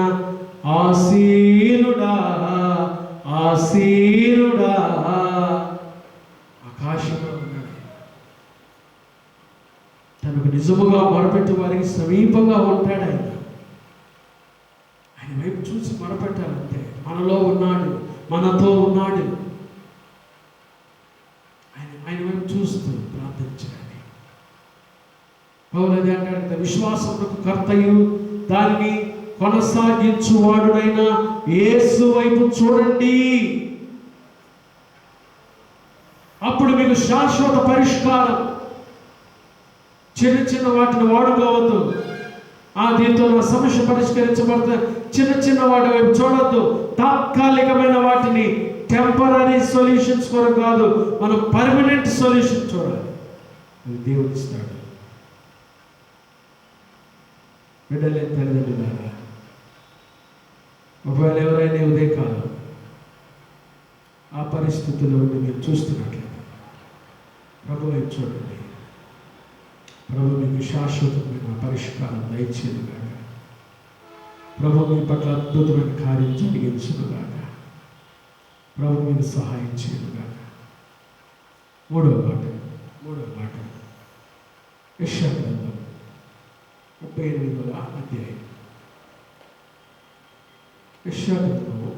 ఆసీనుడా ఆసీనుడా ఆకాశంలో ఉన్నాడు. తనకు నిజముగా మొరపెట్టే వారికి సమీపంగా ఉంటాడు ఆయన. ఆయన వైపు చూసి మొరపెట్టాలంటే మనలో ఉన్నాడు, మనతో ఉన్నాడు. ఆయన వైపు చూస్తూ ప్రార్థించాలి. పౌలు అదే అంటాడు కదా, విశ్వాసమునకు కర్తయు దానిని కొనసాగించువాడునైన యేసు వైపు చూడండి, అప్పుడు మీకు శాశ్వత పరిష్కారం. చిన్న చిన్న వాటిని వాడుకోవద్దు. దీంతో నా సమస్య పరిష్కరించబడుతుంది, చిన్న వాటి వైపు చూడొద్దు. తాత్కాలికమైన వాటిని, టెంపరీ సొల్యూషన్స్ కొరకు కాదు, మనం పర్మనెంట్ సొల్యూషన్ చూడాలి. అది దేవుడు ఇస్తాడు. బిడ్డలే తల్లిదండ్రులారా, ఒకవేళ ఎవరైనా ఉదయకాలం ఆ పరిస్థితుల్లో ఉండి మీరు చూస్తున్నట్లయితే ప్రభు వైపు చూడండి. ప్రభు మీకు శాశ్వతమైన పరిష్కారం దయచేయనుగాక. ప్రభు మీ పట్ల అద్భుతమైన కార్యం జరిగించునుగాక. ప్రభు మీకు సహాయం చేయనుగాక. మూడవ మాట యెషయా గ్రంథం 38వ అధ్యాయం. యెషయా గ్రంథము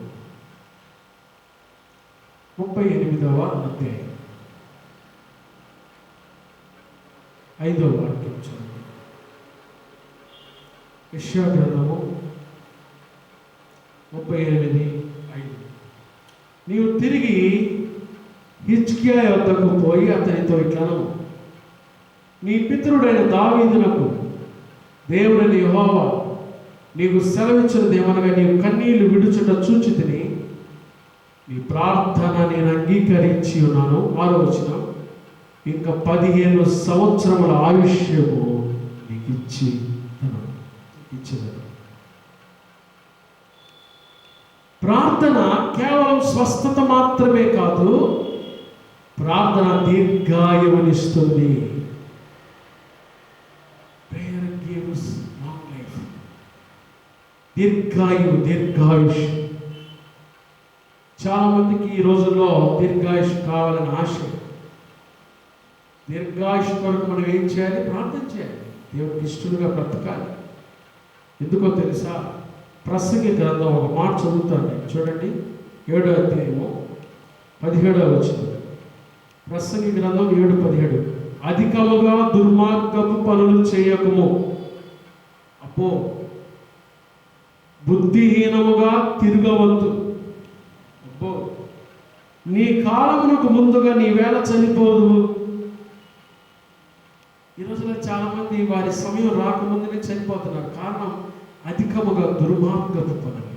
38వ అధ్యాయం 5వ వాక్యం చూడండి. యెషయా గ్రంథము 38:5. నీవు తిరిగి హిజ్కియా యొద్దకు పోయి అతనితో ఇట్లను, నీ పితరుడైన దావీదునకు దేవుడైన యెహోవా నీకు సెలవిచ్చినది ఏమనగా, నీవు కన్నీళ్లు విడుచుట చూచితిని, నీ ప్రార్థన నేను అంగీకరించి ఉన్నాను. 6వ వచనం, ఇంకా 15 సంవత్సరముల ఆయుష్యము నీకు ఇచ్చేదను. ప్రార్థన కేవలం స్వస్థత మాత్రమే కాదు, ప్రార్థన దీర్ఘాయువునిస్తుంది. Prayer gives long life. దీర్ఘాయుష్. చాలా మందికి ఈ రోజుల్లో దీర్ఘాయుష్ కావాలని ఆశ. దీర్ఘాయుష్ కొరకు మనం ఏం చేయాలి? ప్రార్థన చేయాలి. దేవుడికి ఇష్టలుగా బ్రతకాలి. ఎందుకో తెలుసా? ప్రసంగి గ్రంథం ఒక మాట చదువుతాను నేను, చూడండి. 7వ అధ్యాయము 17వ వచనం. ప్రసంగి గ్రంథం 7:17. అధికముగా దుర్మార్గపు పనులు చేయకము, అప్పో బుద్ధిహీనముగా తిరగవద్దు. అబ్బో, నీ కాలమునకు ముందుగా నీ వేళ చనిపోదు. ఈ రోజుల్లో చాలా మంది వారి సమయం రాకముందునే చనిపోతున్నారు. కారణం అధికముగా దుర్మార్గపు పనులు.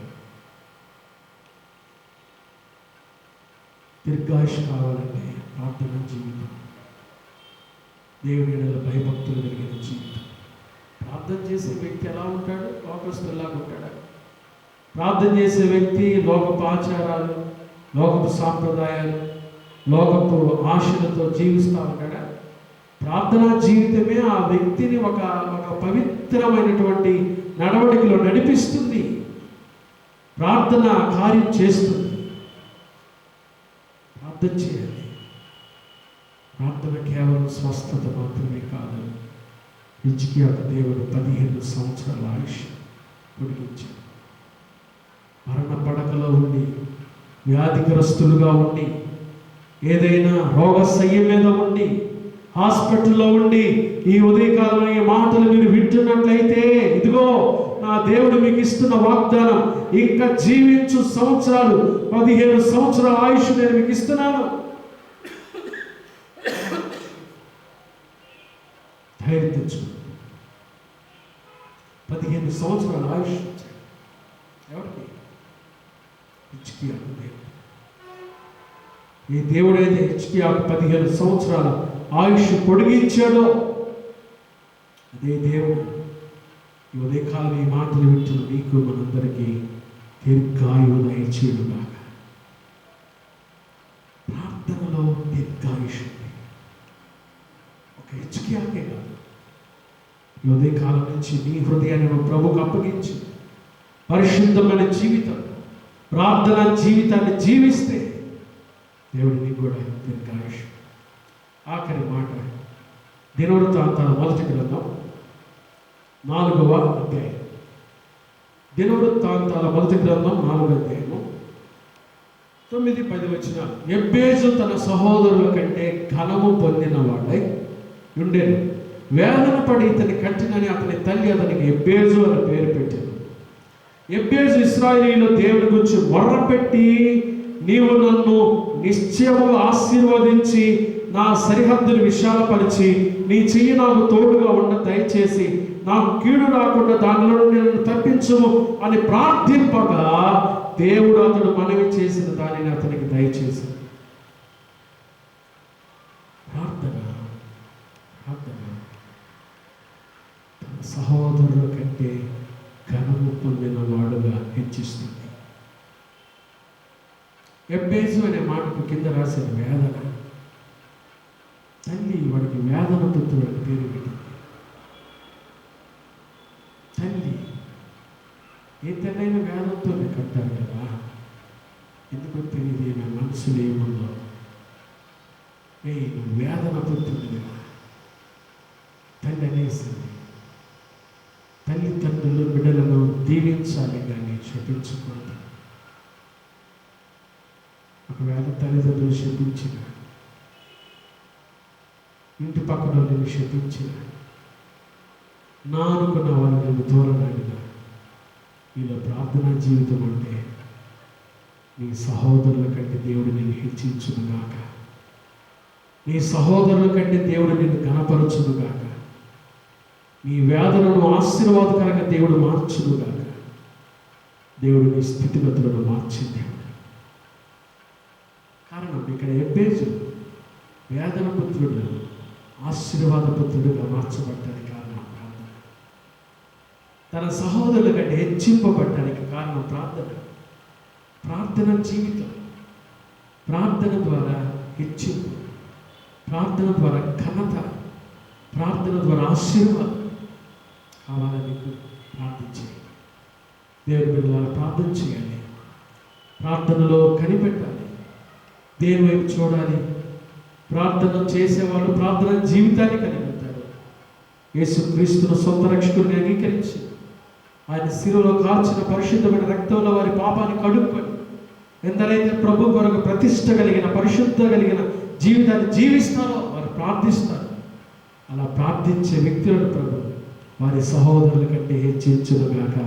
దీర్ఘాయుష్ కావాలంటే ప్రార్థన జీవితం, దేవుని ఎడల భయభక్తులు కలిగిన జీవితం. ప్రార్థన చేసే వ్యక్తి ఎలా ఉంటాడు? లోకస్తులాగా ఉంటాడా? ప్రార్థన చేసే వ్యక్తి లోకపు ఆచారాలు, లోకపు సాంప్రదాయాలు, లోకపు ఆశలతో జీవిస్తూ ఉంటాడా? ప్రార్థనా జీవితమే ఆ వ్యక్తిని ఒక పవిత్రమైనటువంటి నడవడికలో నడిపిస్తుంది. ప్రార్థన కార్యం చేస్తుంది. ప్రార్థన చేయాలి. ప్రార్థన కేవలం స్వస్థత మాత్రమే కాదు. హిజ్కియాకు దేవుడు 15 సంవత్సరాల ఆయుష్ పొడిగించాడు. మరణ పడకలో ఉండి, వ్యాధిగ్రస్తులుగా ఉండి, ఏదైనా రోగశయ్య మీద ఉండి, హాస్పిటల్లో ఉండి, ఈ ఉదయకాలం ఈ మాటలు మీరు వింటున్నట్లయితే, ఇదిగో నా దేవుడు మీకు ఇస్తున్న వాగ్దానం, ఇంకా జీవించు సంవత్సరాలు 15 సంవత్సరాల ఆయుష్ నేను మీకు ఇస్తున్నాను. ధైర్యం తెచ్చుకో. 15 సంవత్సరాల ఆయుష్ ఎవరికి? హిజ్కియాకు దేవుడు. ఈ దేవుడైతే హిజ్కియాకు 15 సంవత్సరాల ఆయుష్ పొడిగించాడో అదే దేవుడు ఈ ఉదయకాలం ఈ మాటలు వింటున్న నీకు మనందరికీ దీర్ఘాయువు దయచేయుగాక. ప్రార్థనలో దీర్ఘాయుష్ ఉంది. ఒక హిజ్కియాకే కాదు, ఈ ఉదయకాలం నుంచి నీ హృదయాన్ని ప్రభువుకు అప్పగించి పరిశుద్ధమైన జీవితం, ప్రార్థన జీవితాన్ని జీవిస్తే దేవుడు నీకు కూడా దీర్ఘాయుష్. ఆఖరి మాట దినవృత్తాంతాల 1వ గ్రంథం 4వ అధ్యాయం. దినవృత్తాంతాల 1వ గ్రంథం 4వ అధ్యాయము 9-10 వచనాలు. ఎబ్బేజు తన సహోదరుల కంటే ఘనము పొందిన వాడై ఉండేను. వేదన పడి ఇతని కట్టినని అతని తల్లి అతనికి ఎబ్బేజు అని పేరు పెట్టాను. ఎబ్బేజు ఇశ్రాయేలీయుల దేవుడి గురించి మొర్రపెట్టి, నీవు నన్ను నిశ్చయముగా ఆశీర్వదించి నా సరిహద్దును విశాలపరిచి నీ చెయ్యి నాకు తోడుగా ఉండ దయచేసి నాకు కీడు రాకుండా దానిలో నుండి నన్ను తప్పించుము అని ప్రార్థింపగా దేవుడు అతడు మనవి చేసిన దానిని అతనికి దయచేసి. ప్రార్థన తన సహోదరుల కంటే ఘనము పొందిన వాడుగా హెచ్చిస్తుంది. ఎబ్బేజు అనే మాటకు కింద రాసిన వేదన. తల్లి వాడికి వేదన పుత్రుడు అని పేరు పెట్టింది. తల్లి ఏ తల్లైనా వేదంతోనే కట్టారు కదా. ఎందుకు తెలియదు నా మనసులో ఏముందో. నువ్వు వేదన పుత్రుడిగా తల్లి అనేసింది. తల్లిదండ్రులు బిడ్డలను దీవించాలి కానీ శపించకూడదు. ఒకవేళ తల్లిదండ్రులు శపించిన, ఇంటి పక్కన నేను శపించిన, నా అనుకున్న వాళ్ళు నేను దూరనాడిన, ఇలా ప్రార్థనా జీవితం అంటే నీ సహోదరుల కంటే దేవుడు నిన్ను హెచ్చించునుగాక, నీ సహోదరుల కంటే దేవుడు నిన్ను ఘనపరచునుగాక, నీ వేదనను ఆశీర్వాదకరంగా దేవుడు మార్చునుగాక. దేవుడు నీ స్థితిగతులను మార్చింది. కారణం ఇక్కడ ఎబ్బేజు వేదన పుత్రుడు ఆశీర్వాద పుత్రుడుగా మార్చబడ్డానికి కారణం ప్రార్థన. తన సహోదరుల కంటే హెచ్చింపబడ్డానికి కారణం ప్రార్థన. ప్రార్థన జీవితం. ప్రార్థన ద్వారా హెచ్చింపు, ప్రార్థన ద్వారా ఘనత, ప్రార్థన ద్వారా ఆశీర్వాదం కావాలని నీకు ప్రార్థించాలి. దేవుని బిడ్డలారా ప్రార్థన చేయాలి. ప్రార్థనలో కనిపెట్టాలి. దేవుని వైపు చూడాలి. ప్రార్థన చేసేవాళ్ళు ప్రార్థన జీవితాన్ని కనిపెడతారు. యేసుక్రీస్తును సొంత రక్షకుడిని అంగీకరించి ఆయన శిలువలో కార్చిన పరిశుద్ధమైన రక్తంలో వారి పాపాన్ని కడుక్కొని ఎందరైతే ప్రభు కొరకు ప్రతిష్ట కలిగిన, పరిశుద్ధ కలిగిన జీవితాన్ని జీవిస్తారో వారు ప్రార్థిస్తారు. అలా ప్రార్థించే వ్యక్తులను ప్రభు వారి సహోదరుల కంటే హెచ్చించునుగాక.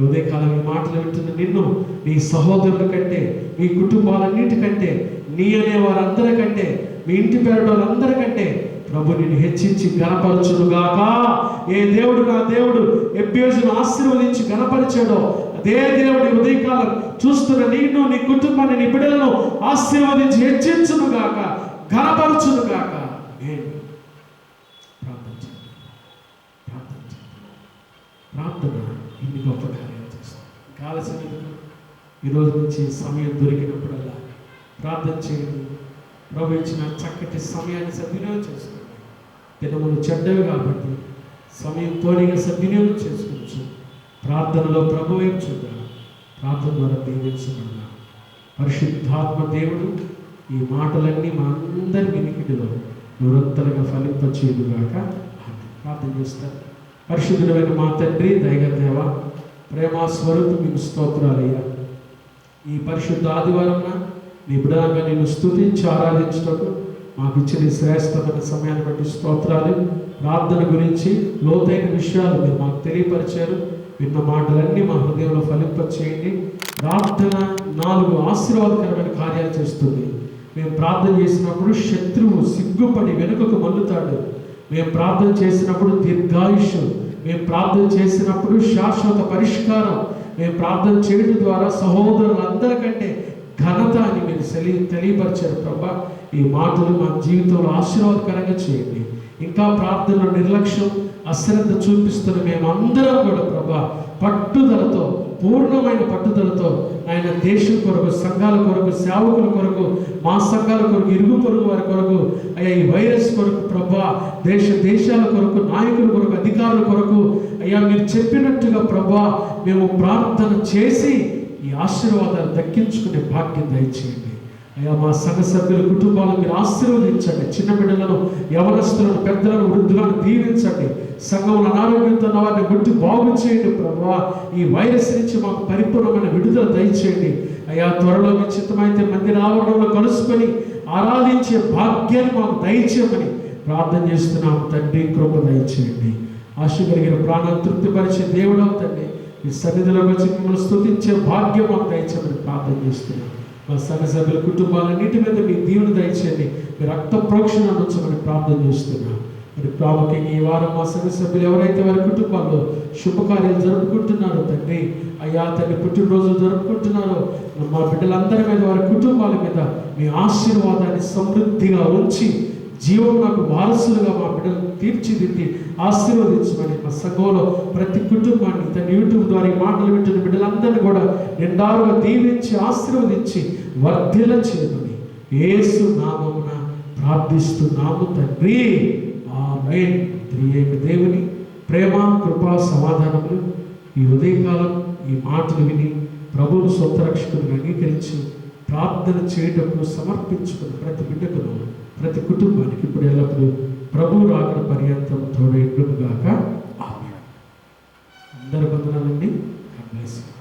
ఉదయకాలం ఈ మాటలు వింటున్న నిన్ను, నీ సహోదరుల కంటే, మీ కుటుంబాలన్నిటికంటే, నీ అనే వారందరికంటే, మీ ఇంటి పేరు వాళ్ళందరికంటే ప్రభు నిన్ను హెచ్చించి ఘనపరచునుగాక. ఏ దేవుడు నా దేవుడు ఎబ్బేజును ఆశీర్వదించి ఘనపరిచాడో అదే దేవుడి ఉదయకాలం చూస్తున్న నిన్ను, నీ కుటుంబాన్ని, నీ బిడ్డలను ఆశీర్వదించి హెచ్చించునుగాక, ఘనపరచునుగాక. ప్రార్థన ఇన్ని గొప్ప కార్యాలు చేస్తాం. కావలసిన ఈరోజు నుంచి సమయం దొరికినప్పుడల్లా ప్రార్థన చేయండి. ప్రభు ఇచ్చిన చక్కటి సమయాన్ని సద్వినియోగం చేసుకోండి. దినములు చెడ్డవి కాబట్టి సమయం తోడిగా సద్వినియోగం చేసుకోవచ్చు. ప్రార్థనలో ప్రభు వైపు చూద్దాం. ప్రార్థన ద్వారా దీవించబడదాం. పరిశుద్ధాత్మ దేవుడు ఈ మాటలన్నీ మా అందరి వినికిడిలో నిరంతరంగా ఫలింపచేయుగాక. ప్రార్థన చేస్తారు. పరిశుద్ధుడైన మా తండ్రి, దయగల దేవ, ప్రేమ స్వరూపి, మీకు స్తోత్రాలయ్యా. ఈ పరిశుద్ధ ఆదివారం నీ బిడ్డగా నేను స్తుతించి ఆరాధించటకు మాకు ఇచ్చిన శ్రేష్టమైన సమయాన్ని బట్టి స్తోత్రాలు. ప్రార్థన గురించి లోతైన విషయాలు మీరు మాకు తెలియపరిచారు. విన్న మాటలన్నీ మా హృదయంలో ఫలింపచేయండి. ప్రార్థన 4 ఆశీర్వాదకరమైన కార్యాలు చేస్తుంది. మేము ప్రార్థన చేసినప్పుడు శత్రువు సిగ్గుపడి వెనుకకు మల్లుతాడు. మేము ప్రార్థన చేసినప్పుడు దీర్ఘాయుషు, మేము ప్రార్థన చేసినప్పుడు శాశ్వత పరిష్కారం, మేము ప్రార్థన చేయడం ద్వారా సహోదరులందరికంటే ఘనత అని మీరు తెలియపరిచారు ప్రభా. ఈ మాటలు మా జీవితంలో ఆశీర్వాదకరంగా చేయండి. ఇంకా ప్రార్థనలో నిర్లక్ష్యం, అశ్రద్ధ చూపిస్తున్న మేమందరం కూడా ప్రభా పట్టుదలతో, పూర్ణమైన పట్టుదలతో ఆయన దేశం కొరకు, సంఘాల కొరకు, సేవకుల కొరకు, మా సంఘాల కొరకు, ఇరుగు పొరుగు వారి కొరకు, అయ్యా ఈ వైరస్ కొరకు ప్రభా, దేశాల కొరకు, నాయకుల కొరకు, అధికారుల కొరకు అయ్యా మీరు చెప్పినట్టుగా ప్రభా మేము ప్రార్థన చేసి ఈ ఆశీర్వాదాలు దక్కించుకునే భాగ్యం దయచేయండి అయ్యా. మా సంఘ సభ్యుల కుటుంబాలను మీరు ఆశీర్వదించండి. చిన్న బిడ్డలను, యవనస్తులను, పెద్దలను, వృద్ధులను దీవించండి. సంఘంలో అనారోగ్యంతో ఉన్న వారిని గుర్తు బాగు చేయండి ప్రభువా. ఈ వైరస్ నుంచి మాకు పరిపూర్ణమైన విడుదల దయచేయండి అయ్యా. త్వరలో మీ చిత్తమైతే మందిర ఆవరణలో కలుసుకొని ఆరాధించే భాగ్యాన్ని మాకు దయచేయమని ప్రార్థన చేస్తున్నాము తండ్రి. కృప దయచేయండి. ఆశ కలిగిన ప్రాణాన్ని తృప్తిపరిచే దేవుడు తండ్రి, మీ సన్నిధిలోకి వచ్చి మిమ్మల్ని స్తుతించే భాగ్యం మాకు దయచేయమని ప్రార్థన చేస్తున్నాం. మా సంఘ సభ్యుల కుటుంబాలన్నిటి మీద మీ దీవుని దయచేయండి. మీ రక్త ప్రోక్షణ ఉంచమని ప్రార్థన చేస్తున్నాం. మరి ప్రాముఖ్యంగా ఈ వారం మా సంఘ సభ్యులు ఎవరైతే వారి కుటుంబాల్లో శుభకార్యాలు జరుపుకుంటున్నారో తండ్రి అయ్యా, తండ్రి పుట్టినరోజులు జరుపుకుంటున్నారో మా బిడ్డలందరి మీద, వారి కుటుంబాల మీద మీ ఆశీర్వాదాన్ని సమృద్ధిగా ఉంచి జీవం నాకు వారసులుగా మా బిడ్డలను తీర్చిదిద్ది ఆశీర్వదించమని మా సంఘంలో ప్రతి కుటుంబాన్ని తన యూట్యూబ్ ద్వారా ఈ మాటలు వింటున్న బిడ్డలందరినీ కూడా నిండారుగా దీవించి ఆశీర్వదించి వర్ధిల్ల చేయమని యేసు నామమున ప్రార్థిస్తున్నాము తండ్రి. ఆమేన్. త్రియేక దేవుని ప్రేమ, కృపా, సమాధానములు ఈ ఉదయకాలం ఈ మాటలు విని ప్రభువును సొంత రక్షకుడిని అంగీకరించి ప్రార్థన చేయటప్పుడు సమర్పించుకున్న ప్రతి బిడ్డకును, ప్రతి కుటుంబానికి ఇప్పుడు ఎల్లప్పుడూ ప్రభువు రాకడ పర్యంతం తోడైండుగాక. ఆమేన్. అందరి వందనాలండి. God bless you.